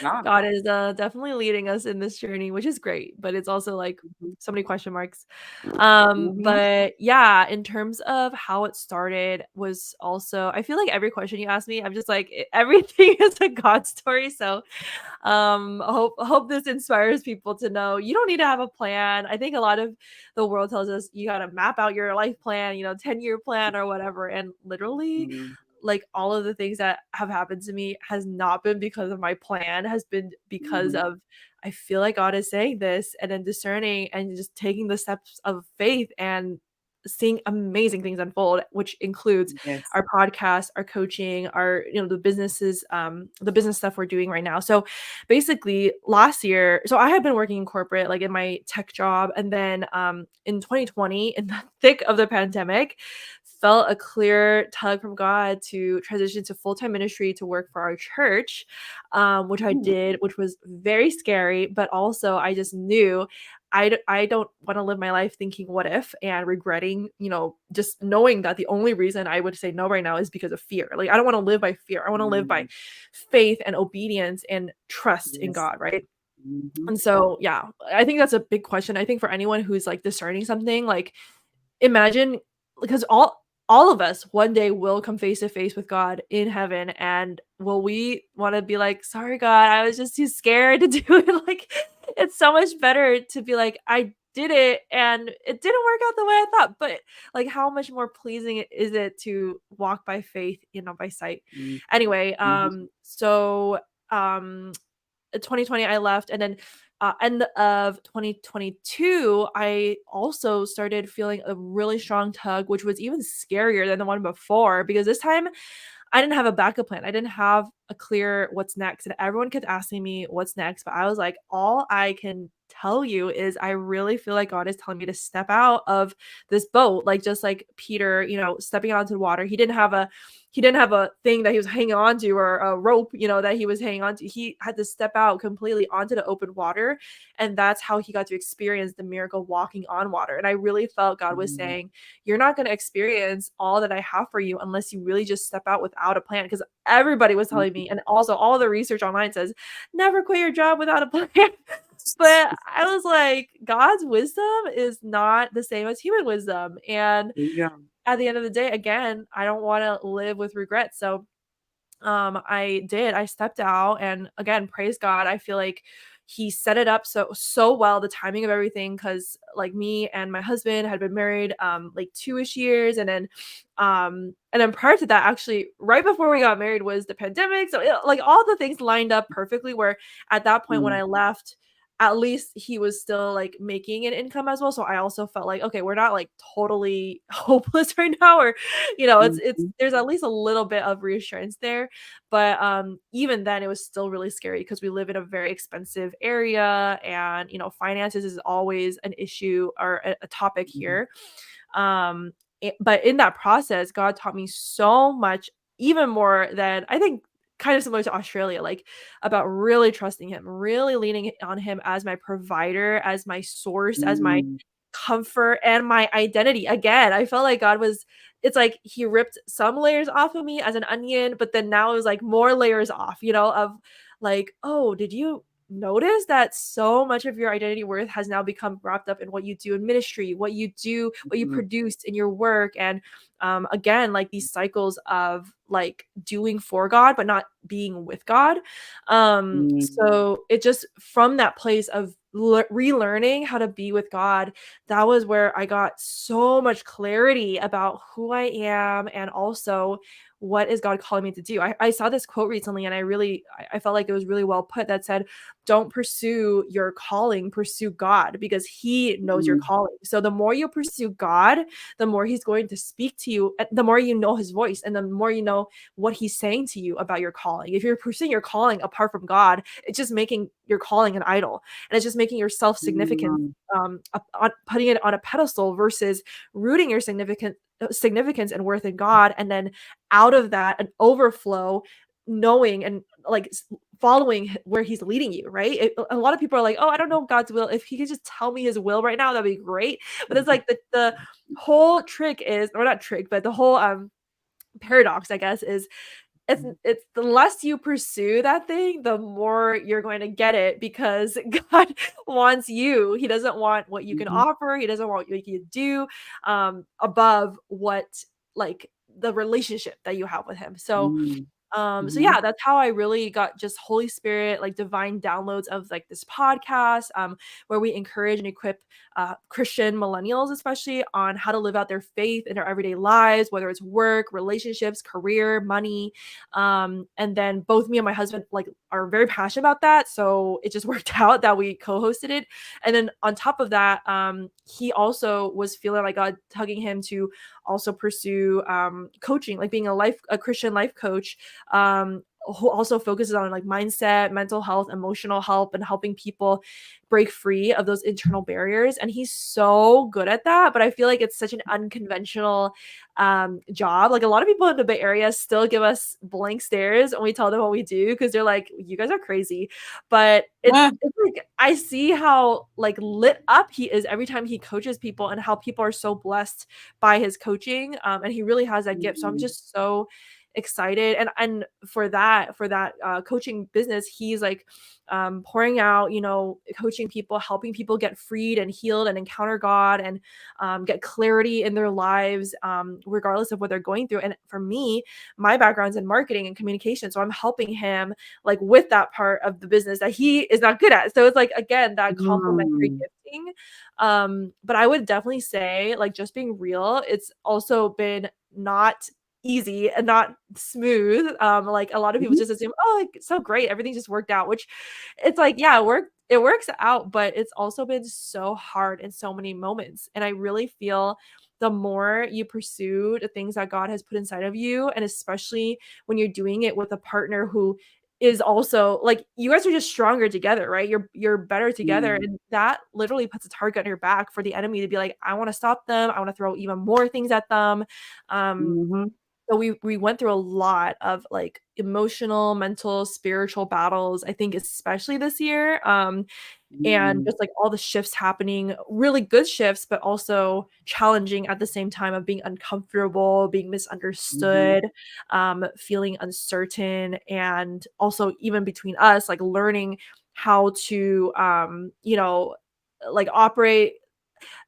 Ah, God is, definitely leading us in this journey, which is great, but it's also, like, mhm, so many question marks. mhm, But yeah, in terms of how it started was also I feel like every question you ask me, I'm just like, everything is a God story, so hope this inspires people to know you don't need to have a plan. I think a lot of the world tells us you got to map out your life plan, 10-year plan or whatever, and literally mhm, like all of the things that have happened to me has not been because of my plan, has been because Mhm. of I feel like God is saying this, and then discerning and just taking the steps of faith and seeing amazing things unfold, which includes Yes. our podcast, our coaching, our the businesses, the business stuff we're doing right now. So basically last year, so I had been working in corporate, like in my tech job, and then in 2020, in the thick of the pandemic, felt a clear tug from God to transition to full-time ministry to work for our church, which I Ooh. did, which was very scary, but also I just knew I don't want to live my life thinking what if and regretting, just knowing that the only reason I would say no right now is because of fear. Like I don't want to live by fear. I want to live by Mm. faith and obedience and trust in Yes. God, right? Mhm. And so, yeah, I think that's a big question. I think for anyone who's like discerning something, like imagine, because all of us one day will come face to face with God in heaven, and will we want to be like, sorry God, I was just too scared to do it? Like it's so much better to be like, I did it and it didn't work out the way I thought, but like how much more pleasing is it to walk by faith, not by sight. Mm. Anyway, Mhm. so um 2020 I left, and then end of 2022 I also started feeling a really strong tug, which was even scarier than the one before, because this time I didn't have a backup plan. I didn't have a clear what's next. And everyone kept asking me what's next. But I was like, all I can tell you is I really feel like God is telling me to step out of this boat. Like just like Peter, stepping onto the water. He didn't have a thing that he was hanging on to, or a rope, that he was hanging on to. He had to step out completely onto the open water. And that's how he got to experience the miracle walking on water. And I really felt God was Mm. saying, you're not going to experience all that I have for you unless you really just step out without a plan. Because everybody was telling Mhm. me, and also all the research online says, never quit your job without a plan. But I was like, God's wisdom is not the same as human wisdom. And There you go. at the end of the day, again, I don't want to live with regret. So I stepped out, and again, praise God, I feel like he set it up so well, the timing of everything, because like me and my husband had been married like 2-ish years, and then prior to that, actually right before we got married was the pandemic, so like all the things lined up perfectly, where at that point when Mm. I left, at least he was still like making an income as well. So I also felt like, okay, we're not like totally hopeless right now, or it's Mhm. there's at least a little bit of reassurance there. But even then it was still really scary because we live in a very expensive area, and finances is always an issue or a topic Mhm. here. But in that process, God taught me so much, even more than I think, kind of similar to Australia, like about really trusting him, really leaning on him as my provider, as my source, as my Mm. comfort and my identity. Again, I felt like God was, it's like he ripped some layers off of me as an onion, but then now it was like more layers off, of like, oh, did you notice that so much of your identity worth has now become wrapped up in what you do in ministry, what you do, what you Mhm. produce in your work? And again, like these cycles of like doing for God but not being with God. Mm. So it just, from that place of relearning how to be with God, that was where I got so much clarity about who I am, and also what is God calling me to do. I saw this quote recently, and I felt like it was really well put, that said, don't pursue your calling, pursue God, because he knows your Mm. calling. So the more you pursue God, the more he's going to speak to you, the more you know his voice, and the more you know what he's saying to you about your calling. If you're pursuing your calling apart from God, it's just making your calling an idol, and it's just making yourself significant, Mm. putting it on a pedestal, versus rooting your significance and worth in God, and then out of that an overflow, knowing and like following where he's leading you, right? A lot of people are like, oh, I don't know God's will. If he could just tell me his will right now, that'd be great. But it's like the whole trick is, or not trick, but the whole paradox, I guess, is it's the less you pursue that thing, the more you're going to get it, because God wants you. He doesn't want what you can Mhm. offer. He doesn't want what you can do above what, like, the relationship that you have with him. So Mm. So Mhm. yeah, that's how I really got just Holy Spirit, like divine downloads of like this podcast, where we encourage and equip Christian millennials, especially on how to live out their faith in their everyday lives, whether it's work, relationships, career, money. And then both me and my husband like are very passionate about that. So it just worked out that we co-hosted it. And then on top of that, he also was feeling like God tugging him to also pursue coaching, like being a Christian life coach, who also focuses on like mindset, mental health, emotional help, and helping people break free of those internal barriers. And he's so good at that. But I feel like it's such an unconventional job. Like a lot of people in the Bay Area still give us blank stares when we tell them what we do because they're like, "You guys are crazy." But Ah, it's like I see how like lit up he is every time he coaches people and how people are so blessed by his coaching. And he really has that gift. So I'm mhm, just so excited. And for that coaching business, he's like pouring out, coaching people, helping people get freed and healed and encounter God and get clarity in their lives, regardless of what they're going through. And for me, my background's in marketing and communication. So I'm helping him like with that part of the business that he is not good at. So it's like again that complementary mm, gifting. But I would definitely say, like, just being real, it's also been not easy and not smooth. Like a lot of people mhm, just assume, oh, like so great, everything just worked out, which it's like, yeah, it works out, but it's also been so hard in so many moments. And I really feel the more you pursue the things that God has put inside of you, and especially when you're doing it with a partner who is also like you guys are just stronger together, right? You're better together, mm, and that literally puts a target on your back for the enemy to be like, I want to stop them. I want to throw even more things at them. Um, mhm, so we went through a lot of like emotional, mental, spiritual battles, I think especially this year. And mm, just like all the shifts happening, really good shifts, but also challenging at the same time of being uncomfortable, being mhm, misunderstood, feeling uncertain, and also even between us, like learning how to, like operate,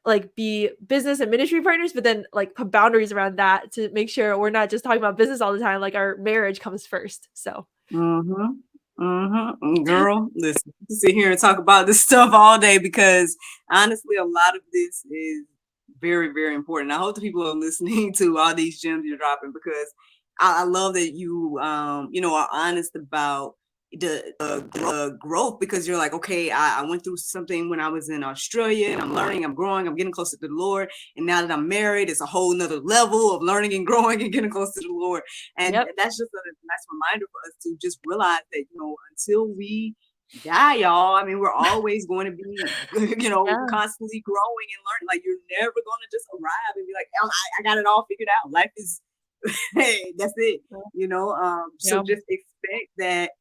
like be business and ministry partners, but then like put boundaries around that to make sure we're not just talking about business all the time. Like our marriage comes first. So mhm, mhm. Girl, listen, we can sit here and talk about this stuff all day because honestly, a lot of this is very, very important. I hope the people are listening to all these gems you're dropping because I love that you, are honest about the growth because you're like, okay, I went through something when I was in Australia and I'm learning, I'm growing, I'm getting closer to the Lord. And now that I'm married, it's a whole nother level of learning and growing and getting closer to the Lord. And yep. that's just a nice reminder for us to just realize that, until we die, y'all, I mean, we're always going to be, Yeah. constantly growing and learning. Like, you're never going to just arrive and be like, oh, I got it all figured out. Life is, hey, that's it, so Yeah. just expect that,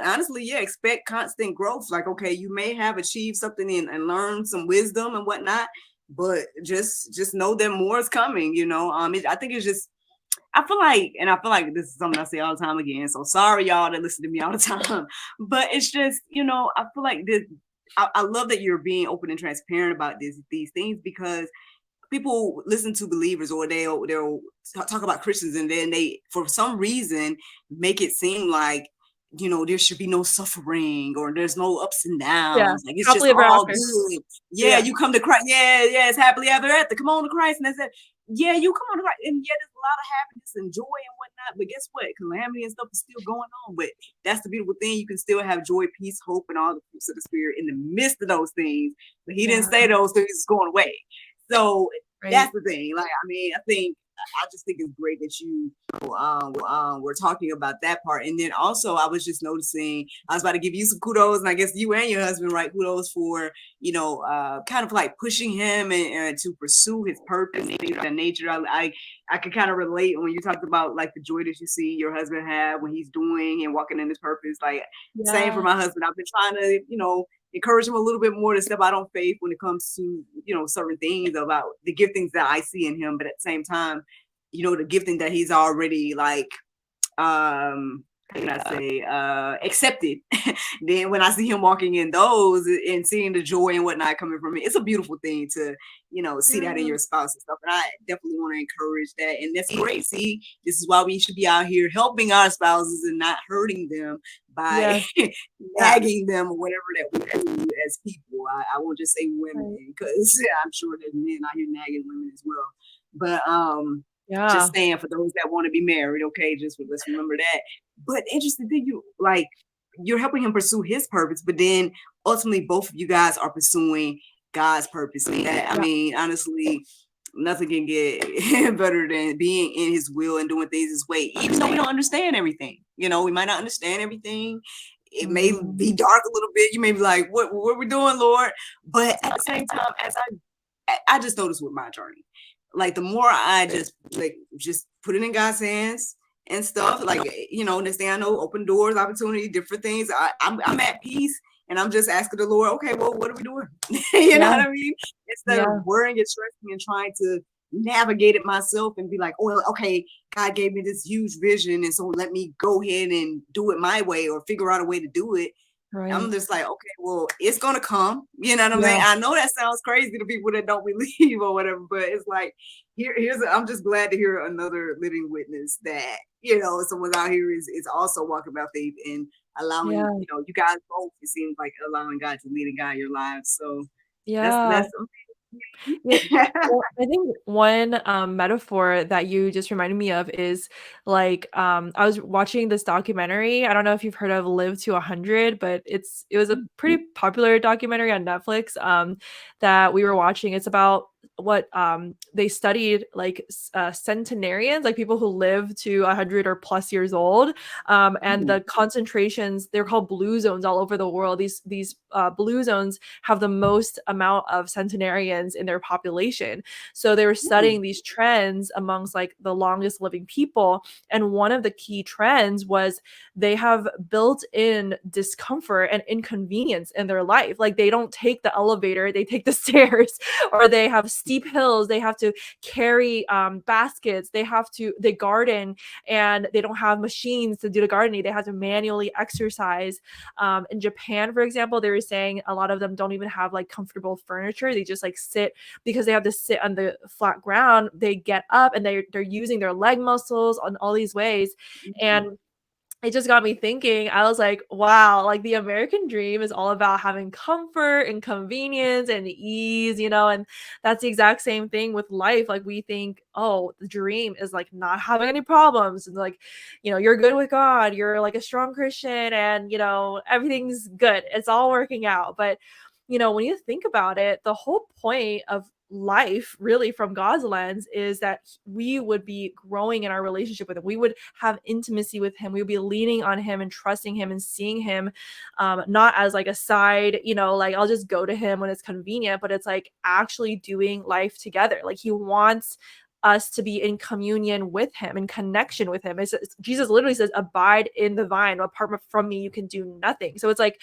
honestly, yeah, expect constant growth. Like, okay, you may have achieved something and learned some wisdom and whatnot, but just know that more is coming, I think it's just I feel like this is something I say all the time again. So sorry, y'all that listen to me all the time. But it's just, I feel like this. I love that you're being open and transparent about these things because people listen to believers or they'll talk about Christians and then they for some reason make it seem like there should be no suffering or there's no ups and Yeah. downs, like it's just Happily ever all after. good. Yeah, Yeah. you come to Christ. Yeah, it's happily ever after. Come on to Christ, and that's it. Yeah, you come on to Christ, and yeah, there's a lot of happiness and joy and whatnot. But guess what? Calamity and stuff is still going on. But that's the beautiful thing. You can still have joy, peace, hope, and all the fruits of the spirit in the midst of those things. But he didn't Yeah. say those things is going away. So that's Right. the thing. Like, I mean, I just think it's great that you were talking about that part. And then also, I was just noticing, I was about to give you some kudos, and I guess you and your husband, right? Kudos for, kind of like pushing him and to pursue his purpose and nature. I could kind of relate when you talked about like the joy that you see your husband have when he's doing and walking in his purpose. Like, same for Yeah. my husband. I've been trying to, encourage him a little bit more to step out on faith when it comes to, certain things about the giftings that I see in him. But at the same time, the gifting that he's already like how can I say, accepted, then when I see him walking in those and seeing the joy and whatnot coming from it, it's a beautiful thing to, see that in Yeah. your spouse and stuff. And I definitely want to encourage that. And that's great. See, this is why we should be out here helping our spouses and not hurting them by Yes. Yeah. nagging them or whatever that we do as people. I won't just say women Right. because I'm sure there's men out here nagging women as well. But just Yeah. saying for those that want to be married, okay, let's remember that. But interesting thing, you like you're helping him pursue his purpose, but then ultimately both of you guys are pursuing God's purpose. And that, I Yeah. mean, honestly, nothing can get better than being in his will and doing things his way, even though we don't understand everything. We might not understand everything. It may be Mhm. dark a little bit. You may be like, what are we doing, Lord? But at the same time, as I just noticed with my journey, like the more I just put it in God's hands and stuff, like next thing I know, open doors, opportunity, different things. I'm at peace, and I'm just asking the Lord, okay, well, what are we doing? You know Yeah. what I mean? Instead of Yeah. worrying and stressing and trying to navigate it myself and be like, oh, okay, God gave me this huge vision, and so let me go ahead and do it my way or figure out a way to do it. I'm Right. just like, okay, well, it's gonna come. You know what I'm saying? Yeah. I know that sounds crazy to people that don't believe or whatever, but it's like I'm just glad to hear another living witness that someone out here is also walking by faith and allowing Yeah. you guys both. It seems like allowing God to lead and guide your lives. So Yeah. that's Yeah, amazing. well, I think one, metaphor that you just reminded me of is, like, I was watching this documentary. I don't know if you've heard of Live to 100, but it was a pretty popular documentary on Netflix, that we were watching. It's about what, they studied, like, centenarians, like, people who live to 100 or plus years old, and the concentrations, they're called blue zones all over the world. These blue zones have the most amount of centenarians in their population. So they were studying these trends amongst like the longest living people. And one of the key trends was they have built in discomfort and inconvenience in their life. Like they don't take the elevator, they take the stairs, or they have steep hills. They have to carry baskets. They garden and they don't have machines to do the gardening. They have to manually exercise. In Japan, for example, they were saying a lot of them don't even have like comfortable furniture. They just like sit because they have to sit on the flat ground. They get up and they're using their leg muscles on all these ways. And it just got me thinking. I was like, wow, like the American dream is all about having comfort and convenience and ease, and that's the exact same thing with life. Like we think, oh, the dream is like not having any problems and like, you're good with God, you're like a strong Christian and, everything's good. It's all working out. But, when you think about it, the whole point of life really from God's lens is that we would be growing in our relationship with him. We would have intimacy with him. We would be leaning on him and trusting him and seeing him, not as like a side, like I'll just go to him when it's convenient, but it's like actually doing life together. Like he wants us to be in communion with him, in connection with him. Jesus literally says, abide in the vine. Apart from me, you can do nothing. So it's like,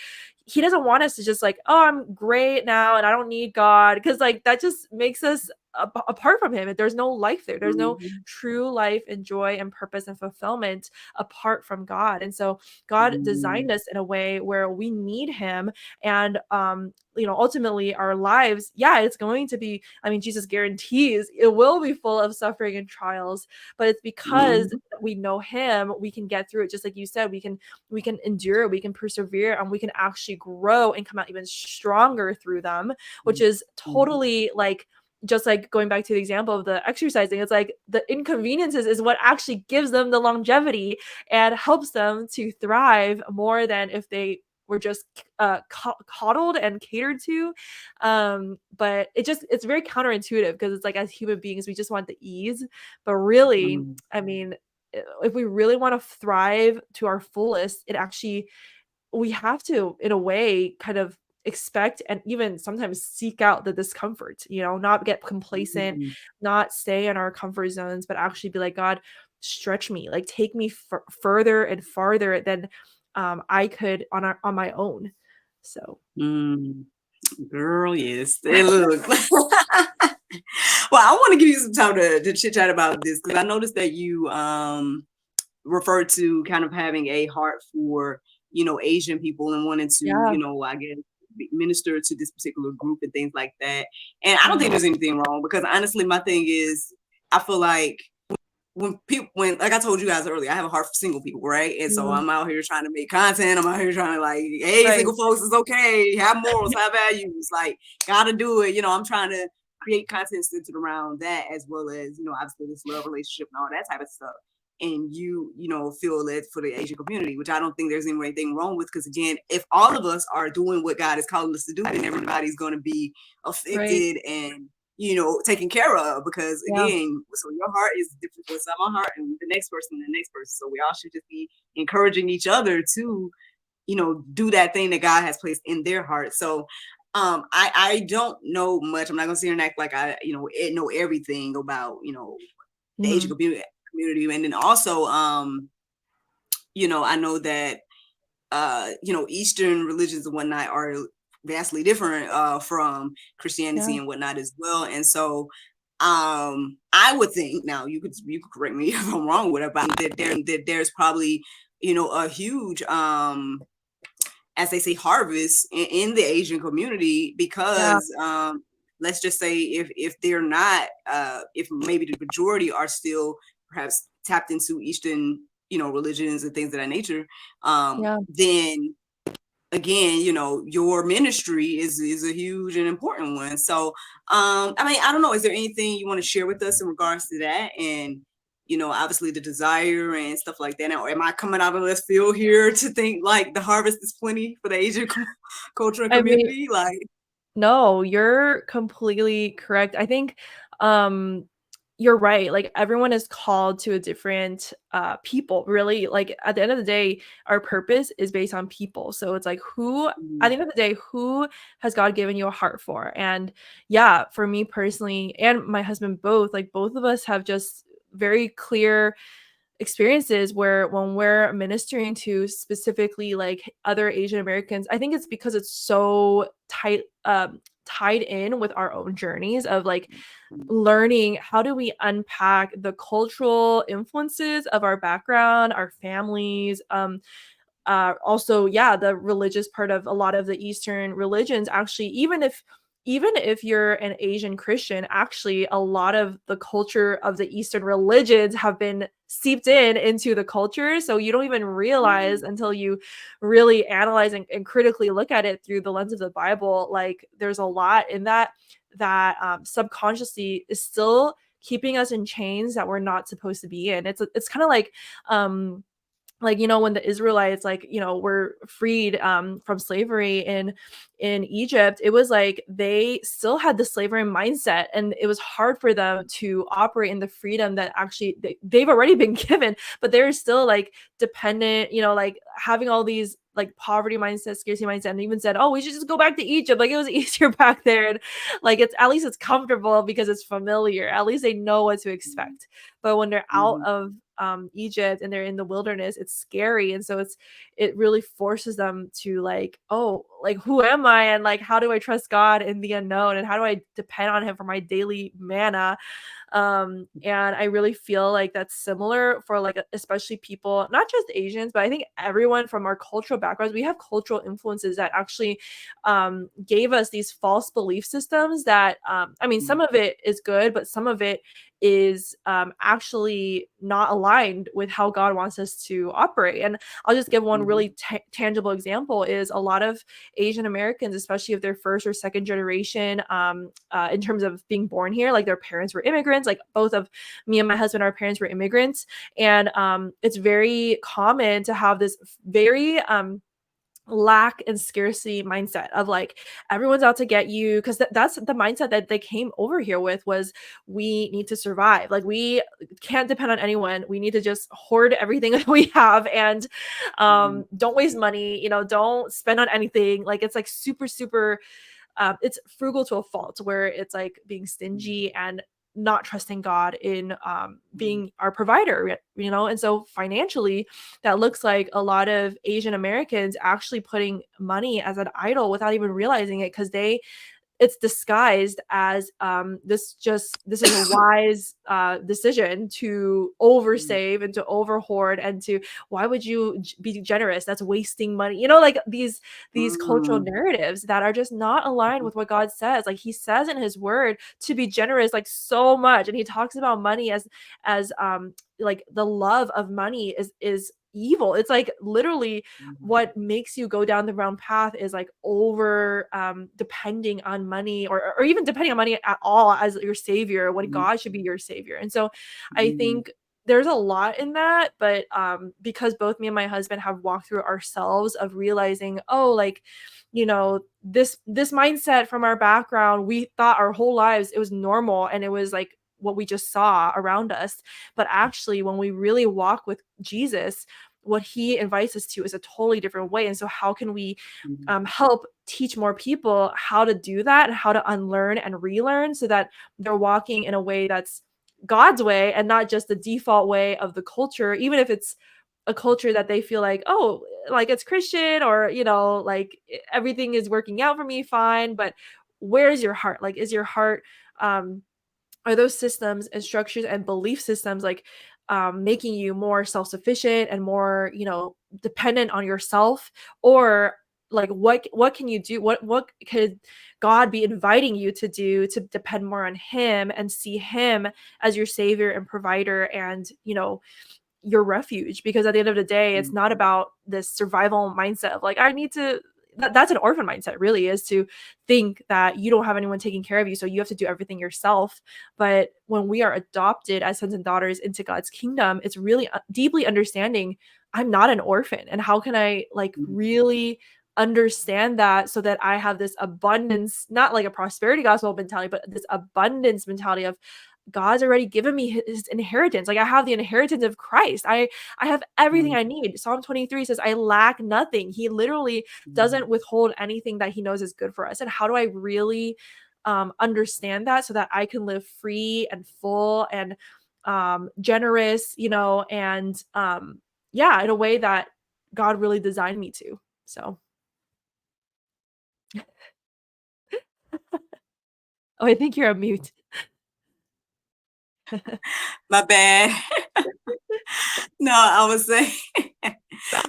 he doesn't want us to just like, oh, I'm great now and I don't need God. Because like that just makes us apart from him. There's no life there. There's no Mhm, true life and joy and purpose and fulfillment apart from God. And so God mhm, designed us in a way where we need him. And ultimately our lives, yeah, it's going to be, I mean, Jesus guarantees it will be full of suffering and trials, but it's because mhm, we know him, we can get through it. Just like you said, we can endure, we can persevere, and we can actually grow and come out even stronger through them, which is mhm, totally like, just like going back to the example of the exercising, it's like the inconveniences is what actually gives them the longevity and helps them to thrive more than if they were just coddled and catered to. But it's very counterintuitive because it's like as human beings we just want the ease, but really, mhm, I mean, if we really want to thrive to our fullest, it actually, we have to in a way kind of expect and even sometimes seek out the discomfort, not get complacent, mhm, not stay in our comfort zones, but actually be like, God, stretch me, like take me further and farther than I could on my own. So mhm. Girl, yes. Hey, look. Well, I want to give you some time to chit chat about this because I noticed that you referred to kind of having a heart for, Asian people and wanting to, Yeah, I guess, minister to this particular group and things like that. And I don't yeah, think there's anything wrong because honestly, my thing is, I feel like when like I told you guys earlier, I have a heart for single people, right? And so mhm, I'm out here trying to make content. I'm out here trying to like, hey, right, single folks is okay, have morals, have values, like gotta do it. I'm trying to create content centered around that as well as, obviously this love relationship and all that type of stuff. And feel led for the Asian community, which I don't think there's anything wrong with. Because again, if all of us are doing what God is calling us to do, then everybody's going to be right, affected and taken care of. Because yeah, again, so your heart is different from my heart and the next person and the next person. So we all should just be encouraging each other to, do that thing that God has placed in their heart. So I don't know much. I'm not gonna sit here and act like I, know everything about, the Asian mhm, community. And then also I know that Eastern religions and whatnot are vastly different from Christianity yeah, and whatnot as well. And so I would think, now you could correct me if I'm wrong with it, but that there's probably a huge as they say harvest in the Asian community yeah, because let's just say if they're not if maybe the majority are still perhaps tapped into Eastern religions and things of that nature, yeah. then again, your ministry is a huge and important one. So I mean, I don't know, is there anything you want to share with us in regards to that? And obviously the desire and stuff like that. Or am I coming out of this field here to think like the harvest is plenty for the Asian culture and I mean, community? Like, no, you're completely correct. I think, um, you're right, like, everyone is called to a different, people, really, like, at the end of the day, our purpose is based on people, so it's like, who at mm, the end of the day, who has God given you a heart for? And, yeah, for me personally and my husband both, like, both of us have just very clear experiences where when we're ministering to specifically like other Asian Americans, I think it's because it's so tied in with our own journeys of like learning how do we unpack the cultural influences of our background, our families, also yeah, the religious part of a lot of the Eastern religions actually, even if you're an Asian Christian, actually a lot of the culture of the Eastern religions have been seeped into the culture, so you don't even realize mm, until you really analyze and critically look at it through the lens of the Bible, like there's a lot in that subconsciously is still keeping us in chains that we're not supposed to be in. It's kind of like when the Israelites were freed from slavery in Egypt, it was like they still had the slavery mindset, and it was hard for them to operate in the freedom that actually they've already been given, but they're still like dependent, like having all these like poverty mindset, scarcity mindset, and even said, oh, we should just go back to Egypt, like it was easier back there, and like it's at least it's comfortable because it's familiar, at least they know what to expect. But when they're out mm, of Egypt and they're in the wilderness, it's scary. And so it really forces them to like, oh, like who am I? And like, how do I trust God in the unknown? And how do I depend on him for my daily manna? And I really feel like that's similar for like especially people, not just Asians, but I think everyone from our cultural backgrounds, we have cultural influences that actually gave us these false belief systems that I mean, some mm, of it is good, but some of it is actually not aligned with how God wants us to operate. And I'll just give one mm, really tangible example is a lot of Asian Americans, especially if they're first or second generation, in terms of being born here, like their parents were immigrants, like both of me and my husband, our parents were immigrants. And it's very common to have this very lack and scarcity mindset of like everyone's out to get you, because that's the mindset that they came over here with, was we need to survive, like we can't depend on anyone, we need to just hoard everything that we have, and mm, don't waste money, don't spend on anything, like it's like super super it's frugal to a fault where it's like being mm, stingy and not trusting God in mm, being our provider, and so financially, that looks like a lot of Asian Americans actually putting money as an idol without even realizing it, because it's disguised as this is a wise decision to Mm, oversave and to overhoard and to why would you be generous? That's wasting money. Like these cultural mm, narratives that are just not aligned mhm, with what God says. Like he says in his word to be generous like so much, and he talks about money as like the love of money is evil. It's like literally mhm, what makes you go down the wrong path is like over depending on money, or even depending on money at all as your savior when mhm, God should be your savior. And so I mhm, think there's a lot in that, but because both me and my husband have walked through ourselves of realizing, oh, like, this mindset from our background, we thought our whole lives it was normal and it was like what we just saw around us. But actually, when we really walk with Jesus, what he invites us to is a totally different way. And so, how can we mhm, help teach more people how to do that and how to unlearn and relearn so that they're walking in a way that's God's way and not just the default way of the culture, even if it's a culture that they feel like, oh, like it's Christian, or, like everything is working out for me fine. But where's your heart? Like, is your heart, um, are those systems and structures and belief systems like making you more self-sufficient and more dependent on yourself, or like what can you do, what could God be inviting you to do to depend more on him and see him as your savior and provider and your refuge? Because at the end of the day, it's mhm, not about this survival mindset of like I need to that's an orphan mindset, really, is to think that you don't have anyone taking care of you, so you have to do everything yourself. But when we are adopted as sons and daughters into God's kingdom, it's really deeply understanding I'm not an orphan, and how can I like mhm, really understand that so that I have this abundance, not like a prosperity gospel mentality, but this abundance mentality of God's already given me his inheritance. Like I have the inheritance of Christ. I have everything mhm, I need. Psalm 23 says I lack nothing. He literally mhm, doesn't withhold anything that he knows is good for us. And how do I really understand that so that I can live free and full and generous, and yeah, in a way that God really designed me to. So, oh, I think you're on mute. my bad. No, I was saying,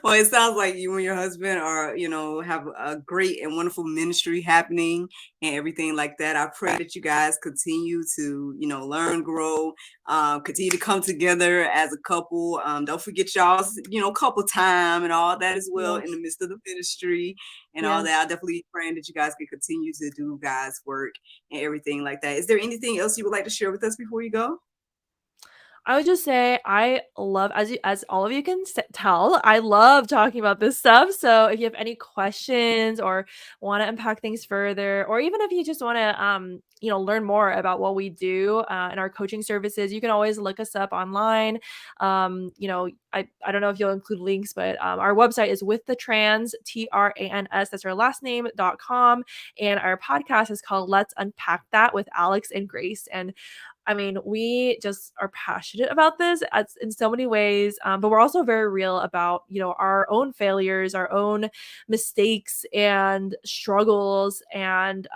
well, it sounds like you and your husband are, have a great and wonderful ministry happening and everything like that. I pray that you guys continue to, learn, grow, continue to come together as a couple. Don't forget y'all's, couple time and all that as well in the Yes. midst of the ministry and all that. Yes. I definitely praying that you guys can continue to do God's work and everything like that. Is there anything else you would like to share with us before you go? I would just say I love, as all of you can tell, I love talking about this stuff. So if you have any questions or want to unpack things further, or even if you just want to learn more about what we do in our coaching services, you can always look us up online. I don't know if you'll include links, but our website is with the trans, that's our last name.com, and our podcast is called Let's Unpack That with Alex and Grace. And I mean, we just are passionate about this in so many ways, but we're also very real about, our own failures, our own mistakes and struggles, and,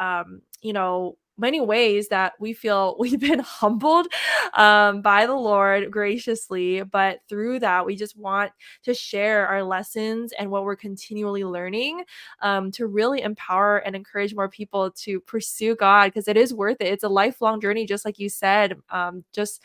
many ways that we feel we've been humbled by the Lord graciously. But through that, we just want to share our lessons and what we're continually learning, to really empower and encourage more people to pursue God, because it is worth it. It's a lifelong journey, just like you said, just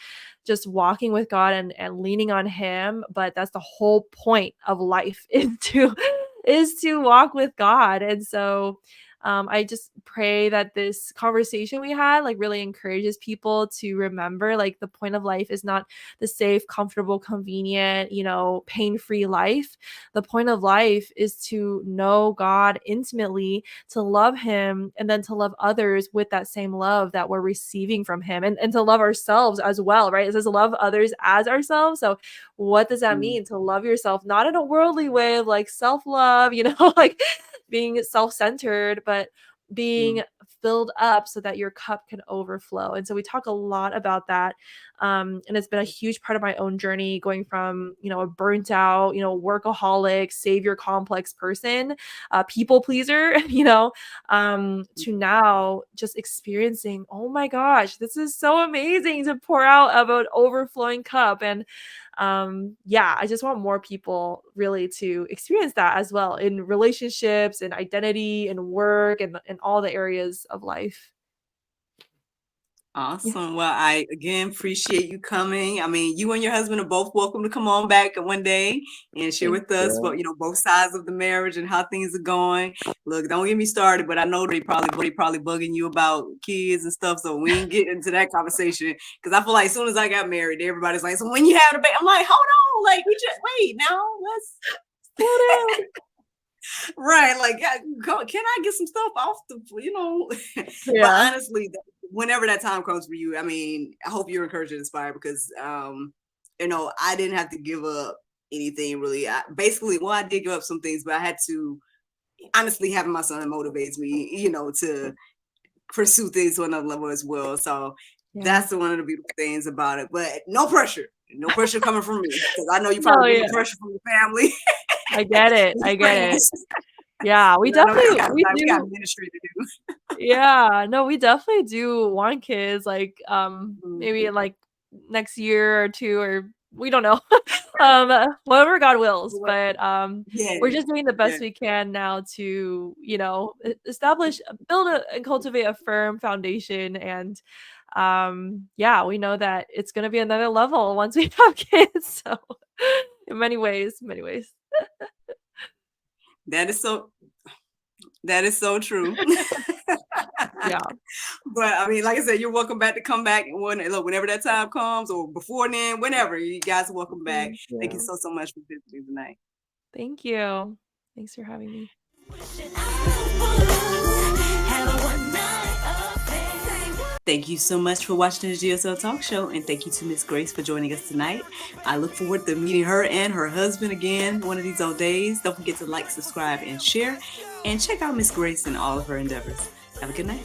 walking with God and leaning on Him. But that's the whole point of life is to walk with God. And so I just pray that this conversation we had like really encourages people to remember like the point of life is not the safe, comfortable, convenient, pain-free life. The point of life is to know God intimately, to love him, and then to love others with that same love that we're receiving from him, and to love ourselves as well, right? It says love others as ourselves. So what does that Mm, mean? To love yourself, not in a worldly way of like self-love, like being self-centered, but being mm, filled up so that your cup can overflow. And so we talk a lot about that. And it's been a huge part of my own journey going from, a burnt out, workaholic, savior complex person, people pleaser, to now just experiencing, oh my gosh, this is so amazing to pour out of an overflowing cup. And yeah, I just want more people really to experience that as well in relationships and identity and work and all the areas of life. Yeah. Awesome. Well, I again appreciate you coming. I mean, you and your husband are both welcome to come on back one day and share Thank with us what, you. both sides of the marriage and how things are going. Look, don't get me started, but I know they probably bugging you about kids and stuff. So we ain't get into that conversation because I feel like as soon as I got married, everybody's like, so when you have a baby, I'm like, hold on, like we just wait now. Let's Slow down. right. Like, can I get some stuff off but Yeah. honestly, whenever that time comes for you, I mean, I hope you're encouraged and inspired because, I didn't have to give up anything really. Basically, well, I did give up some things, but I had to honestly having my son motivates me, to pursue things to another level as well. So Yeah. that's one of the beautiful things about it. But no pressure coming from me because I know you No, probably getting yeah. pressure from your family I get it. and I your get it. friends. Yeah, we I know definitely we we got do. ministry to do. Yeah, no, we definitely do want kids, like, maybe Mhm. in, like, next year or 2 or we don't know. Whatever God wills, What? but, Yeah, we're just doing the yeah. best we can now to, establish build and cultivate a firm foundation, and, yeah, we know that it's gonna be another level once we have kids, so in many ways, many ways. That is so that is so true. Yeah. But I mean, like I said, you're welcome back to come back and whenever that time comes or before then, whenever you guys are welcome back. Thank Thank you you. so much for visiting tonight. Thank you. Thanks for having me. Thank you so much for watching the GSL Talk Show, and thank you to Miss Grace for joining us tonight. I look forward to meeting her and her husband again one of these old days. Don't forget to like, subscribe, and share, and check out Miss Grace and all of her endeavors. Have a good night.